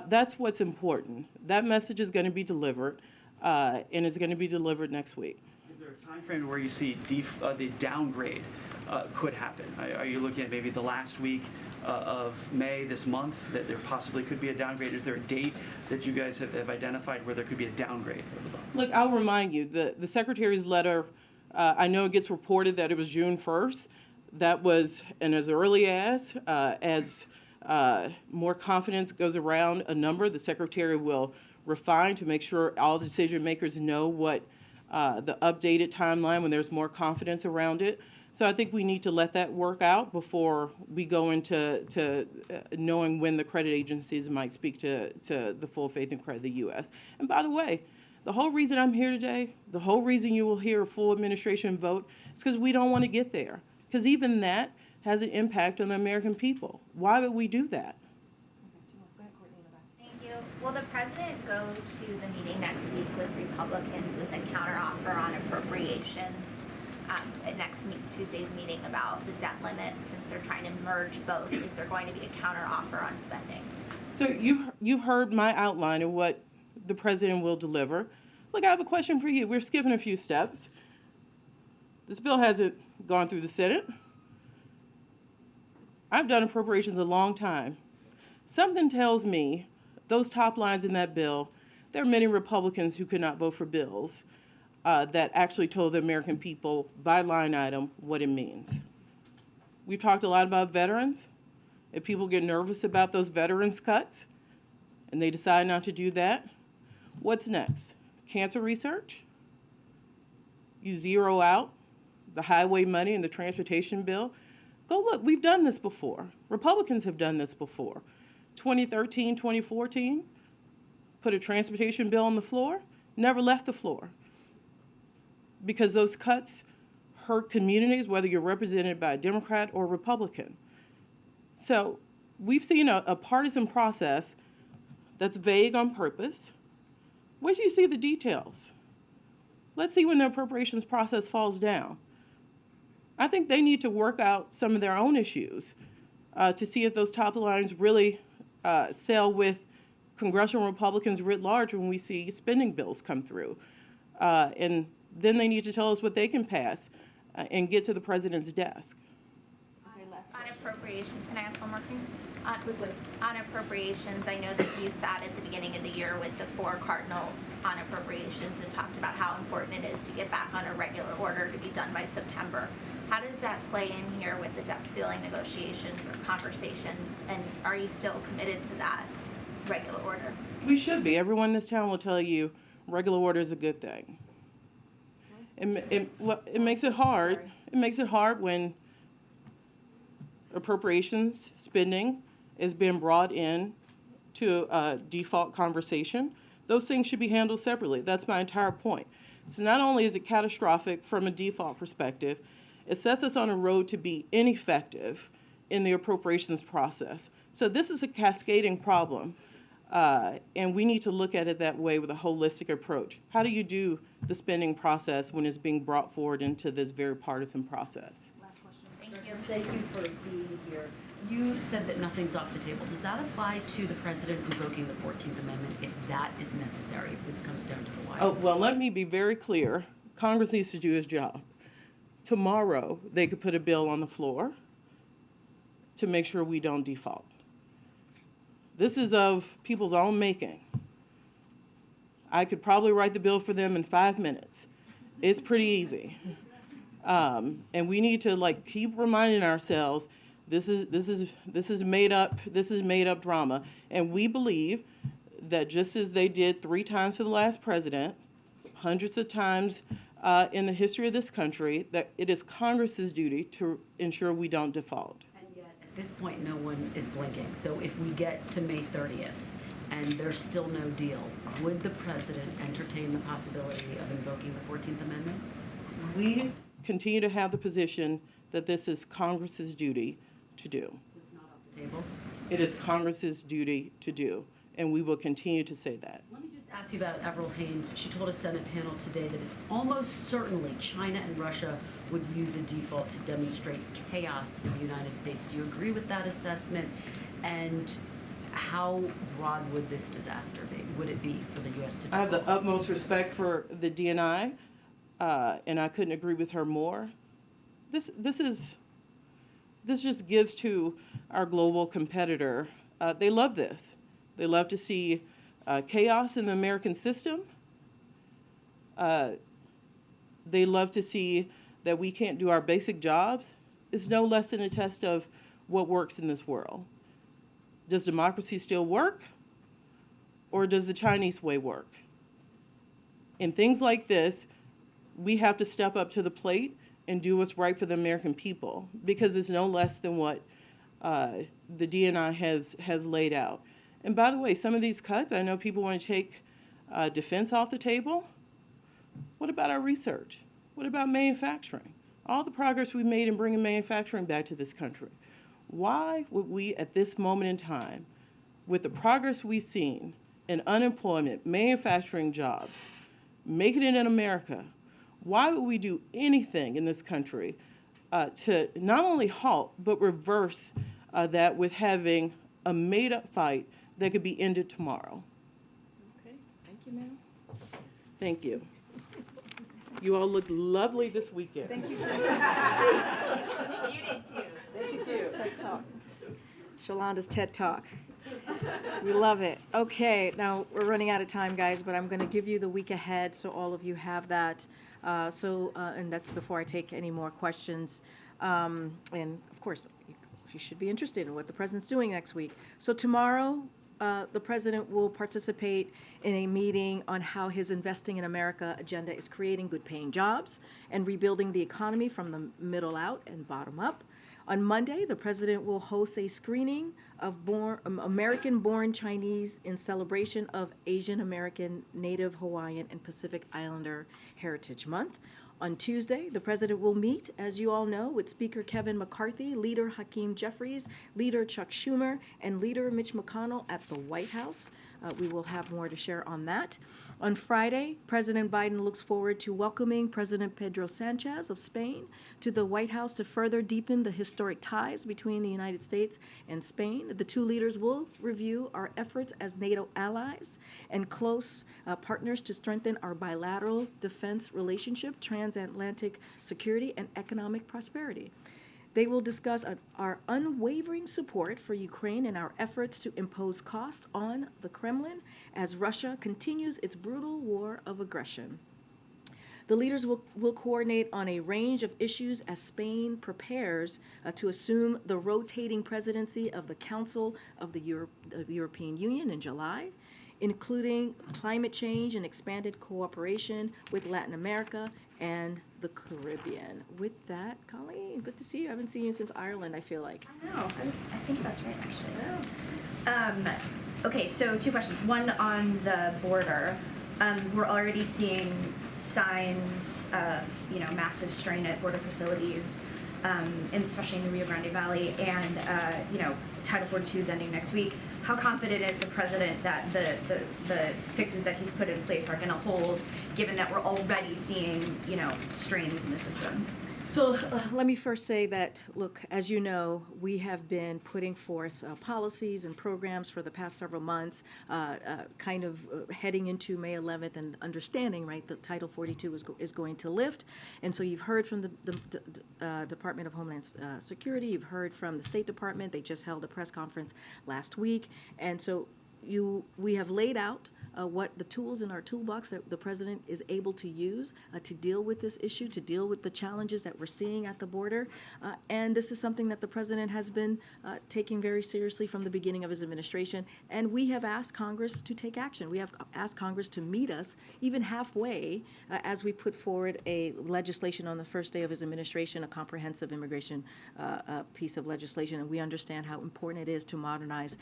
That's what's important. That message is going to be delivered, and it's going to be delivered next week. Is there a time frame where you see the downgrade could happen? Are you looking at maybe the last week of May, this month, that there possibly could be a downgrade? Is there a date that you guys have identified where there could be a downgrade? Look, I'll remind you, the Secretary's letter, I know it gets reported that it was June 1st. That was, and as early as more confidence goes around a number, the Secretary will refine to make sure all decision makers know what the updated timeline when there's more confidence around it. So I think we need to let that work out before we go into knowing when the credit agencies might speak to the full faith and credit of the U.S. And by the way, the whole reason I'm here today, the whole reason you will hear a full administration vote is because we don't want to get there. Because even that has an impact on the American people. Why would we do that? Thank you. Will the president go to the meeting next week with Republicans with a counteroffer on appropriations at Tuesday's meeting about the debt limit, since they're trying to merge both? Is there going to be a counteroffer on spending? So you've heard my outline of what the president will deliver. Look, I have a question for you. We're skipping a few steps. This bill hasn't gone through the Senate. I've done appropriations a long time. Something tells me those top lines in that bill, there are many Republicans who could not vote for bills that actually told the American people by line item what it means. We've talked a lot about veterans. If people get nervous about those veterans cuts and they decide not to do that, what's next? Cancer research? You zero out the highway money and the transportation bill? Go look, we've done this before. Republicans have done this before. 2013, 2014, put a transportation bill on the floor, never left the floor. Because those cuts hurt communities, whether you're represented by a Democrat or Republican. So we've seen a partisan process that's vague on purpose. Where do you see the details? Let's see when the appropriations process falls down. I think they need to work out some of their own issues to see if those top lines really sail with congressional Republicans writ large when we see spending bills come through. And then they need to tell us what they can pass and get to the president's desk. On appropriations, can I ask one more thing? On appropriations, I know that you sat at the beginning of the year with the 4 cardinals on appropriations and talked about how important it is to get back on a regular order to be done by September. How does that play in here with the debt ceiling negotiations or conversations, and are you still committed to that regular order? We should be. Everyone in this town will tell you regular order is a good thing. It makes it hard. It makes it hard when appropriations spending is being brought in to a default conversation. Those things should be handled separately. That's my entire point. So not only is it catastrophic from a default perspective, it sets us on a road to be ineffective in the appropriations process. So this is a cascading problem, and we need to look at it that way with a holistic approach. How do you do the spending process when it's being brought forward into this very partisan process? Last question. Thank you. Thank you for being here. You said that nothing's off the table. Does that apply to the president revoking the 14th Amendment if that is necessary, if this comes down to the wire? Oh, well, let me be very clear. Congress needs to do its job. Tomorrow, they could put a bill on the floor to make sure we don't default. This is of people's own making. I could probably write the bill for them in 5 minutes. It's pretty easy. And we need to keep reminding ourselves this is made up drama. And we believe that just as they did 3 times for the last president, hundreds of times in the history of this country, that it is Congress's duty to ensure we don't default. And yet, at this point, no one is blinking. So if we get to May 30th and there's still no deal, would the president entertain the possibility of invoking the 14th Amendment? We continue to have the position that this is Congress's duty to do. So it's not off the table? It is Congress's duty to do, and we will continue to say that. Let me just ask you about Avril Haines. She told a Senate panel today that if almost certainly China and Russia would use a default to demonstrate chaos in the United States. Do you agree with that assessment? And how broad would this disaster be? Would it be for the U.S. to default? I have the utmost respect for the DNI, and I couldn't agree with her more. This just gives to our global competitor. They love this. They love to see chaos in the American system. They love to see that we can't do our basic jobs. It's no less than a test of what works in this world. Does democracy still work? Or does the Chinese way work? In things like this, we have to step up to the plate and do what's right for the American people, because it's no less than what the DNI has laid out. And by the way, some of these cuts, I know people want to take defense off the table. What about our research? What about manufacturing? All the progress we've made in bringing manufacturing back to this country. Why would we, at this moment in time, with the progress we've seen and unemployment, manufacturing jobs, making it in America, why would we do anything in this country to not only halt, but reverse that with having a made-up fight that could be ended tomorrow? Okay, thank you, ma'am. Thank you. You all looked lovely this weekend. Thank you for You did too. Thank you for your TED Talk. Sholanda's TED Talk. We love it. Okay, now we're running out of time, guys, but I'm going to give you the week ahead so all of you have that. And that's before I take any more questions. And of course, you should be interested in what the president's doing next week. So tomorrow, the president will participate in a meeting on how his Investing in America agenda is creating good-paying jobs and rebuilding the economy from the middle out and bottom up. On Monday, the president will host a screening of American-born Chinese in celebration of Asian American, Native Hawaiian, and Pacific Islander Heritage Month. On Tuesday, the president will meet, as you all know, with Speaker Kevin McCarthy, Leader Hakeem Jeffries, Leader Chuck Schumer, and Leader Mitch McConnell at the White House. We will have more to share on that. On Friday, President Biden looks forward to welcoming President Pedro Sanchez of Spain to the White House to further deepen the historic ties between the United States and Spain. The two leaders will review our efforts as NATO allies and close partners to strengthen our bilateral defense relationship, transatlantic security, and economic prosperity. They will discuss our unwavering support for Ukraine and our efforts to impose costs on the Kremlin as Russia continues its brutal war of aggression. The leaders will coordinate on a range of issues as Spain prepares to assume the rotating presidency of the Council of the European Union in July, including climate change and expanded cooperation with Latin America and the Caribbean. With that, Colleen, good to see you. I haven't seen you since Ireland, I feel like. I know. I think that's right, actually. Okay, so two questions. One on the border. We're already seeing signs of, massive strain at border facilities, and especially in the Rio Grande Valley, and, Title 42 is ending next week. How confident is the president that the fixes that he's put in place are going to hold, given that we're already seeing, strains in the system? So let me first say that, look, as you know, we have been putting forth policies and programs for the past several months, heading into May 11th and understanding, right, that Title 42 is going to lift. And so you've heard from the Department of Homeland Security, you've heard from the State Department. They just held a press conference last week. And so we have laid out what the tools in our toolbox that the president is able to use to deal with this issue, to deal with the challenges that we're seeing at the border. And this is something that the president has been taking very seriously from the beginning of his administration. And we have asked Congress to take action. We have asked Congress to meet us even halfway as we put forward a legislation on the first day of his administration, a comprehensive immigration piece of legislation. And we understand how important it is to modernize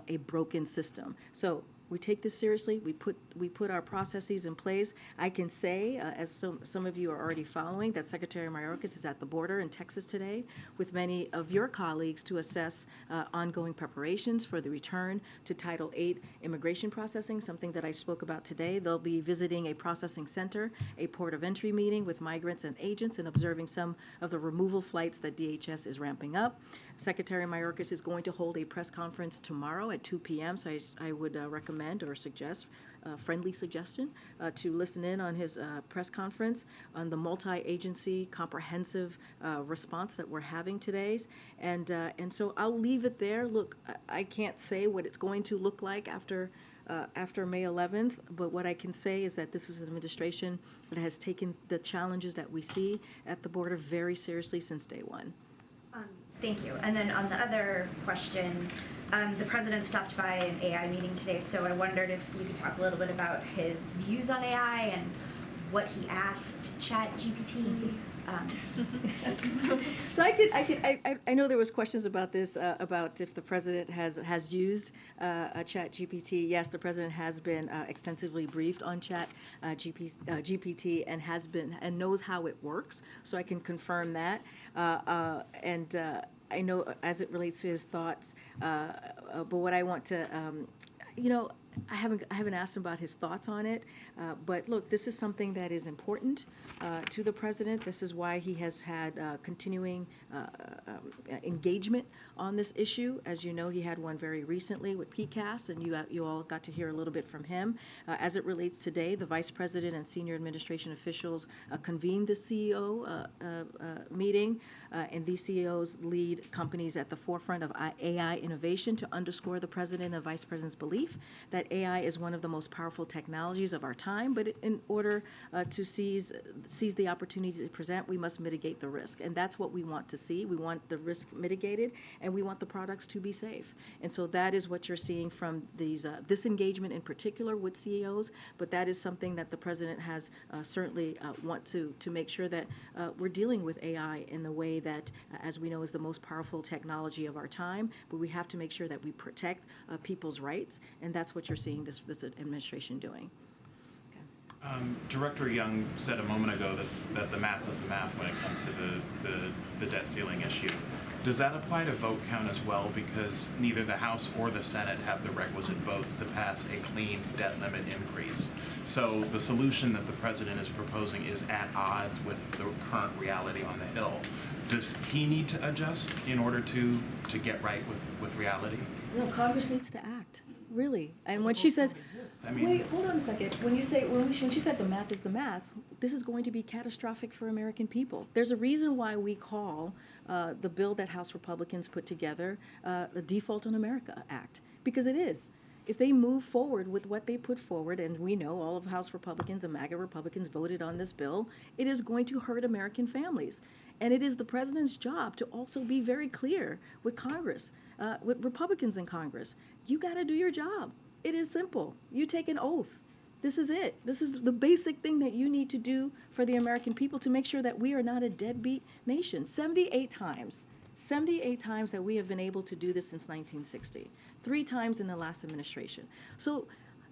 a broken system. So we take this seriously. We put our processes in place. I can say, as some of you are already following, that Secretary Mayorkas is at the border in Texas today with many of your colleagues to assess ongoing preparations for the return to Title VIII immigration processing, something that I spoke about today. They'll be visiting a processing center, a port of entry meeting with migrants and agents, and observing some of the removal flights that DHS is ramping up. Secretary Mayorkas is going to hold a press conference tomorrow at 2 p.m., so I would recommend or suggest, friendly suggestion, to listen in on his press conference on the multi-agency comprehensive response that we're having today. And so I'll leave it there. Look, I can't say what it's going to look like after May 11th, but what I can say is that this is an administration that has taken the challenges that we see at the border very seriously since day one. Thank you. And then on the other question, the president stopped by an AI meeting today, so I wondered if you could talk a little bit about his views on AI and what he asked ChatGPT. So I know there was questions about this, about if the president has used a ChatGPT. Yes, the president has been extensively briefed on ChatGPT and has been and knows how it works. So I can confirm that. I know as it relates to his thoughts, but what I want to, I haven't asked him about his thoughts on it, but look, this is something that is important to the president. This is why he has had continuing engagement on this issue. As you know, he had one very recently with PCAS, and you all got to hear a little bit from him. As it relates today, the vice president and senior administration officials convened the CEO meeting, and these CEOs lead companies at the forefront of AI innovation to underscore the president and vice president's belief that AI is one of the most powerful technologies of our time, but in order to seize the opportunities it presents, we must mitigate the risk. And that's what we want to see. We want the risk mitigated, and we want the products to be safe. And so that is what you're seeing from these this engagement in particular with CEOs, but that is something that the president has certainly want to make sure that we're dealing with AI in the way that, as we know, is the most powerful technology of our time, but we have to make sure that we protect people's rights, and that's what you're seeing this administration doing. Director Young said a moment ago that the math is the math when it comes to the debt ceiling issue. Does that apply to vote count as well? Because neither the House or the Senate have the requisite votes to pass a clean debt limit increase. So the solution that the president is proposing is at odds with the current reality on the Hill. Does he need to adjust in order to get right with reality? No, Congress needs to act, really. And when she says, wait, hold on a second. When she said the math is the math, this is going to be catastrophic for American people. There's a reason why we call the bill that House Republicans put together the Default on America Act, because it is. If they move forward with what they put forward, and we know all of House Republicans and MAGA Republicans voted on this bill, it is going to hurt American families. And it is the president's job to also be very clear with Congress, with Republicans in Congress. You got to do your job. It is simple. You take an oath. This is it. This is the basic thing that you need to do for the American people to make sure that we are not a deadbeat nation. 78 times that we have been able to do this since 1960, 3 times in the last administration. So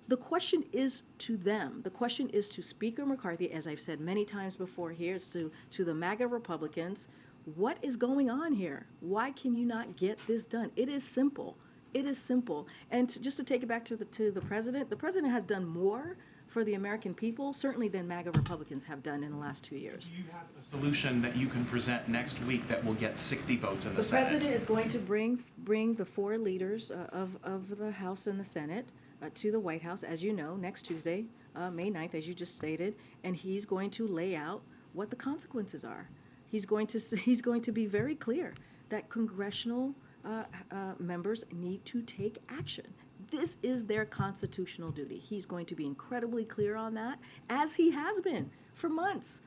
the question is to them. The question is to Speaker McCarthy, as I've said many times before here, it's to the MAGA Republicans. What is going on here? Why can you not get this done? It is simple. It is simple. And just to take it back to the president has done more for the American people, certainly than MAGA Republicans have done in the last 2 years. Do you have a solution that you can present next week that will get 60 votes in the Senate? The president is going to bring the 4 leaders of the House and the Senate to the White House, as you know, next Tuesday, May 9th, as you just stated, and he's going to lay out what the consequences are. He's going to be very clear that congressional members need to take action. This is their constitutional duty. He's going to be incredibly clear on that, as he has been for months.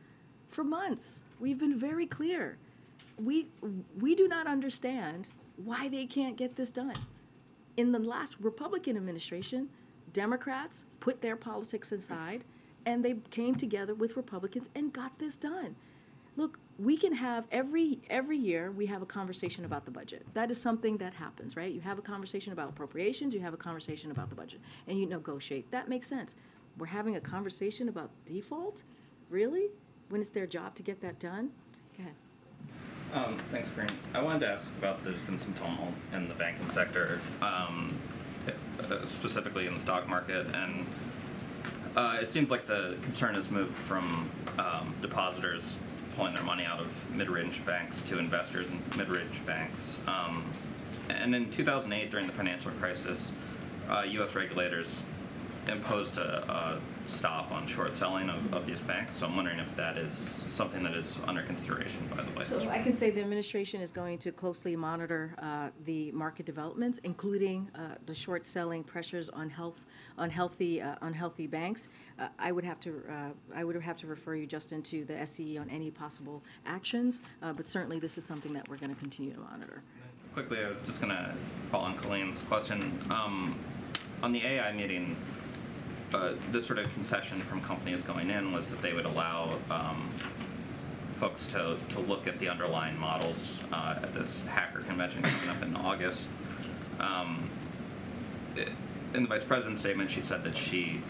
For months, we've been very clear. We do not understand why they can't get this done. In the last Republican administration, Democrats put their politics aside, and they came together with Republicans and got this done. Look, we can have every year we have a conversation about the budget. That is something that happens, right? You have a conversation about appropriations, you have a conversation about the budget, and you negotiate. That makes sense. We're having a conversation about default? Really? When it's their job to get that done? Go ahead. Thanks, Corinne. I wanted to ask about there's been some tumult in the banking sector, specifically in the stock market, and it seems like the concern has moved from depositors pulling their money out of mid-range banks to investors in mid-range banks. And in 2008, during the financial crisis, U.S. regulators imposed a stop on short selling of these banks. So I'm wondering if that is something that is under consideration by the White House. So I can say the administration is going to closely monitor the market developments, including the short selling pressures on healthy banks. I would have to refer you, Justin, to the SCE on any possible actions, but certainly this is something that we're going to continue to monitor. Quickly, I was just going to follow on Colleen's question. On the AI meeting, the sort of concession from companies going in was that they would allow folks to look at the underlying models at this hacker convention coming up in August. In the Vice President's statement, she said that she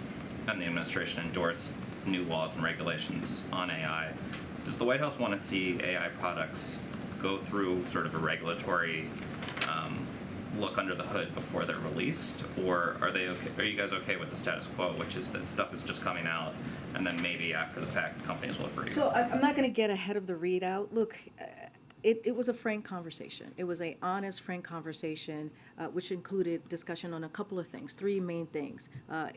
and the administration endorsed new laws and regulations on AI. Does the White House want to see AI products go through sort of a regulatory look under the hood before they're released, or are they okay? Are you guys okay with the status quo, which is that stuff is just coming out, and then maybe after the fact companies will agree? So I'm not going to get ahead of the readout. Look, it was a frank conversation. It was a honest, frank conversation, which included discussion on a couple of things. Three main things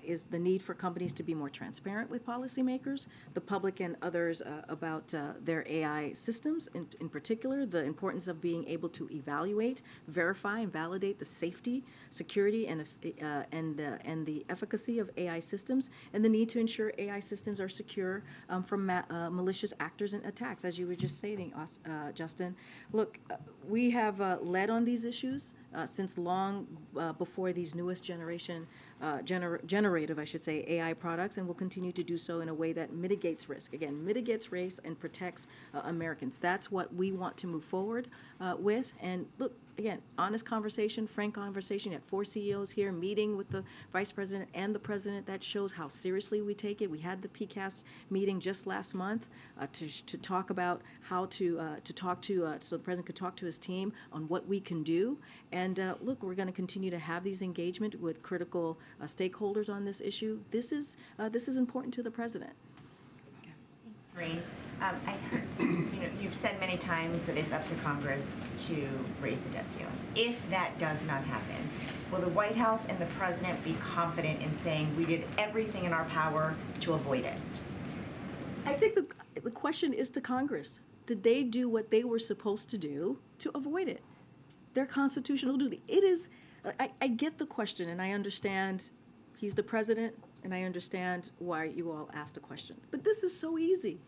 is the need for companies to be more transparent with policymakers, the public and others about their AI systems, in particular, the importance of being able to evaluate, verify, and validate the safety, security, and the efficacy of AI systems, and the need to ensure AI systems are secure from malicious actors and attacks, as you were just stating, Justin. Look, we have led on these issues since long before these newest generation, generative, I should say, AI products, and will continue to do so in a way that mitigates risk. Again, mitigates risk and protects Americans. That's what we want to move forward with. And look, again, honest conversation, frank conversation. You had 4 CEOs here meeting with the Vice President and the President. That shows how seriously we take it. We had the PCAST meeting just last month to talk about how to talk to, so the President could talk to his team on what we can do. And look, we're going to continue to have these engagement with critical stakeholders on this issue. This is important to the President. Maureen, I heard, you've said many times that it's up to Congress to raise the debt ceiling. If that does not happen, will the White House and the President be confident in saying we did everything in our power to avoid it? I think the question is to Congress. Did they do what they were supposed to do to avoid it? Their constitutional duty. It is, I get the question, and I understand he's the President, and I understand why you all asked a question. But this is so easy.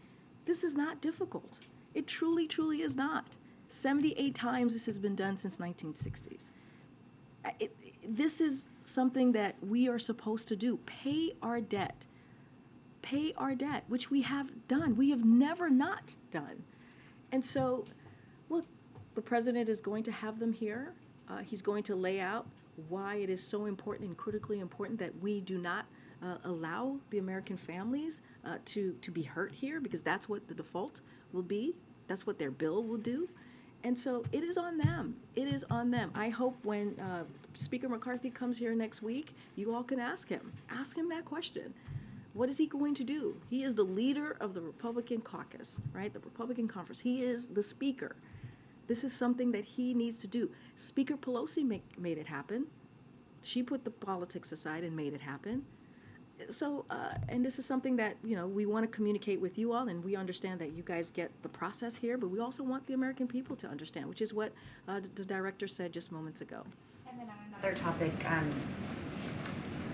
This is not difficult. It truly, truly is not. 78 times this has been done since 1960s. This is something that we are supposed to do. Pay our debt. Pay our debt, which we have done. We have never not done. And so, look, the President is going to have them here. He's going to lay out why it is so important and critically important that we do not allow the American families to be hurt here, because that's what the default will be. That's what their bill will do. And so it is on them. It is on them. I hope when Speaker McCarthy comes here next week, you all can ask him. Ask him that question. What is he going to do? He is the leader of the Republican caucus, right? The Republican conference. He is the speaker. This is something that he needs to do. Speaker Pelosi made it happen. She put the politics aside and made it happen. So, and this is something that, we want to communicate with you all, and we understand that you guys get the process here, but we also want the American people to understand, which is what the director said just moments ago. And then on another topic,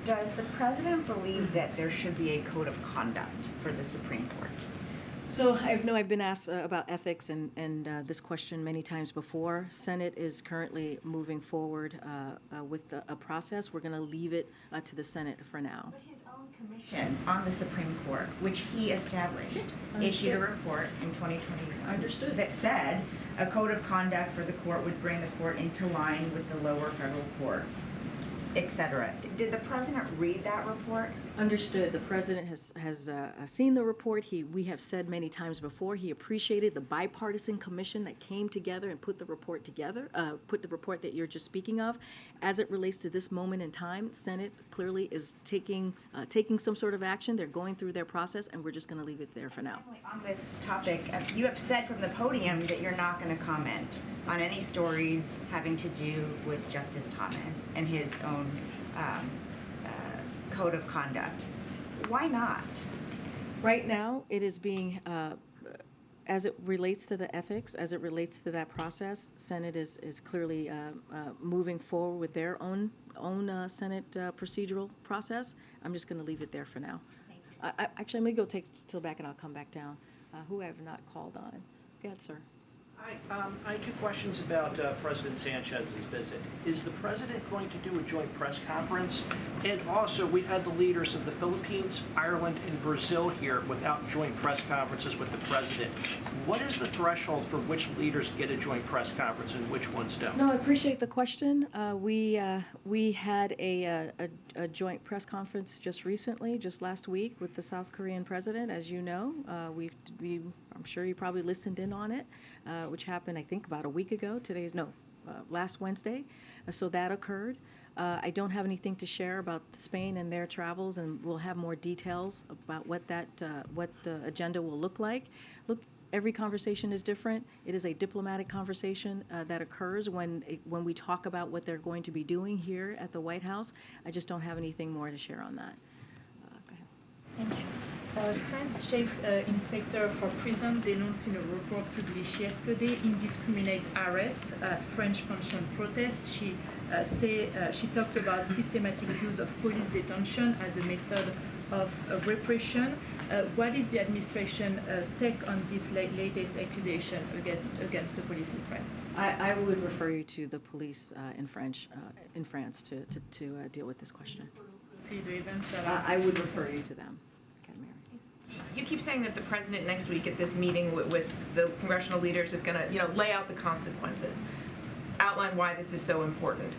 does the President believe that there should be a code of conduct for the Supreme Court? So I know I've been asked about ethics and this question many times before. Senate is currently moving forward with a process. We're going to leave it to the Senate for now. But his own commission on the Supreme Court, which he established, issued a report in 2021 that said a code of conduct for the court would bring the court into line with the lower federal courts, etc. Did the President read that report? Understood. The President has seen the report. We have said many times before he appreciated the bipartisan commission that came together and put the report together, put the report that you're just speaking of. As it relates to this moment in time, Senate clearly is taking some sort of action. They're going through their process, and we're just going to leave it there for now. On this topic, you have said from the podium that you're not going to comment on any stories having to do with Justice Thomas and his own code of conduct. Why not? Right now, it is being, as it relates to the ethics, as it relates to that process, Senate is clearly moving forward with their own Senate procedural process. I'm just going to leave it there for now. Actually, I'm going to go take still back and I'll come back down. Who I have not called on. Go ahead, sir. I have 2 questions about President Sanchez's visit. Is the President going to do a joint press conference? And also, we've had the leaders of the Philippines, Ireland, and Brazil here without joint press conferences with the President. What is the threshold for which leaders get a joint press conference and which ones don't? No, I appreciate the question. We had a joint press conference just recently, just last week, with the South Korean President. As you know, I'm sure you probably listened in on it, which happened, I think, about a week ago. last Wednesday, so that occurred. I don't have anything to share about Spain and their travels, and we'll have more details about what the agenda will look like. Look, every conversation is different. It is a diplomatic conversation that occurs when we talk about what they're going to be doing here at the White House. I just don't have anything more to share on that. Go ahead. Thank you. French Chief Inspector for Prison denounced in a report published yesterday indiscriminate arrest at French pension protests. She talked about systematic use of police detention as a method of repression. What is the administration take on this latest accusation against the police in France? I would refer you to the police in France to deal with this question. See the events that are... I would refer you to them. You keep saying that the president next week at this meeting with the congressional leaders is going to, lay out the consequences, outline why this is so important.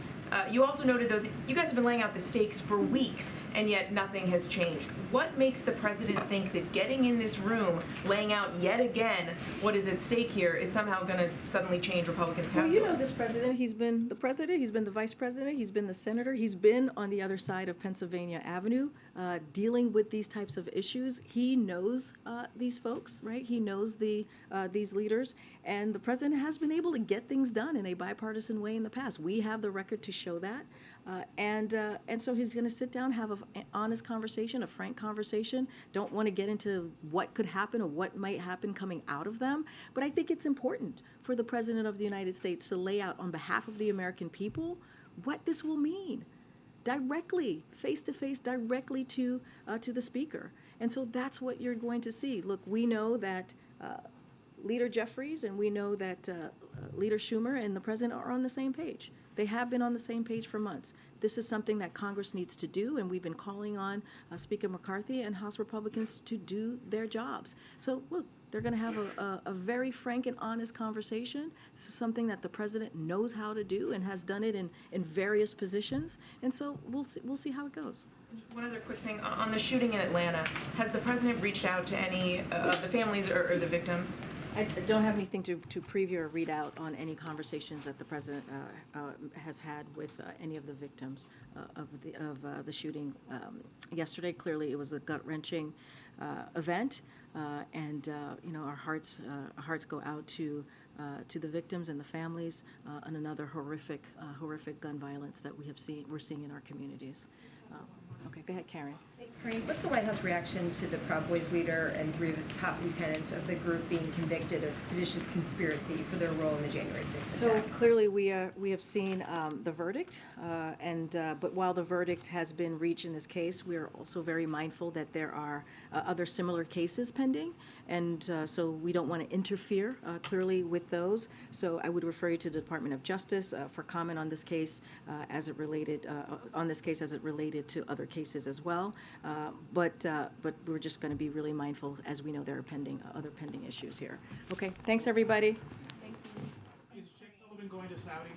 You also noted, though, that you guys have been laying out the stakes for weeks, and yet nothing has changed. What makes the president think that getting in this room, laying out yet again what is at stake here, is somehow going to suddenly change Republicans' calculus? Well, you know this president. He's been the president. He's been the vice president. He's been the senator. He's been on the other side of Pennsylvania Avenue dealing with these types of issues. He knows these folks, right? He knows these leaders. And the president has been able to get things done in a bipartisan way in the past. We have the record to show that. And so he's going to sit down, have an honest conversation, a frank conversation. Don't want to get into what could happen or what might happen coming out of them. But I think it's important for the President of the United States to lay out on behalf of the American people what this will mean directly, face to face, directly to the Speaker. And so that's what you're going to see. Look, we know that Leader Jeffries and we know that Leader Schumer and the President are on the same page. They have been on the same page for months. This is something that Congress needs to do, and we've been calling on Speaker McCarthy and House Republicans to do their jobs. So look, they're going to have a very frank and honest conversation. This is something that the president knows how to do and has done it in various positions. And so we'll see how it goes. One other quick thing. On the shooting in Atlanta, has the president reached out to any of the families or the victims? I don't have anything to preview or read out on any conversations that the president has had with any of the victims of the shooting yesterday. Clearly, it was a gut-wrenching event, and our hearts go out to the victims and the families, and another horrific gun violence that we're seeing in our communities. Okay, go ahead, Karen. Thanks, Corinne. What's the White House reaction to the Proud Boys leader and 3 of his top lieutenants of the group being convicted of seditious conspiracy for their role in the January 6th So attack? clearly we have seen the verdict, but while the verdict has been reached in this case, we are also very mindful that there are other similar cases pending, and so we don't want to interfere clearly with those. So I would refer you to the Department of Justice for comment on this case as it related to other cases as well. But we're just going to be really mindful, as we know there are other pending issues here. Okay, thanks everybody. Is Jake Sullivan going to Saudi?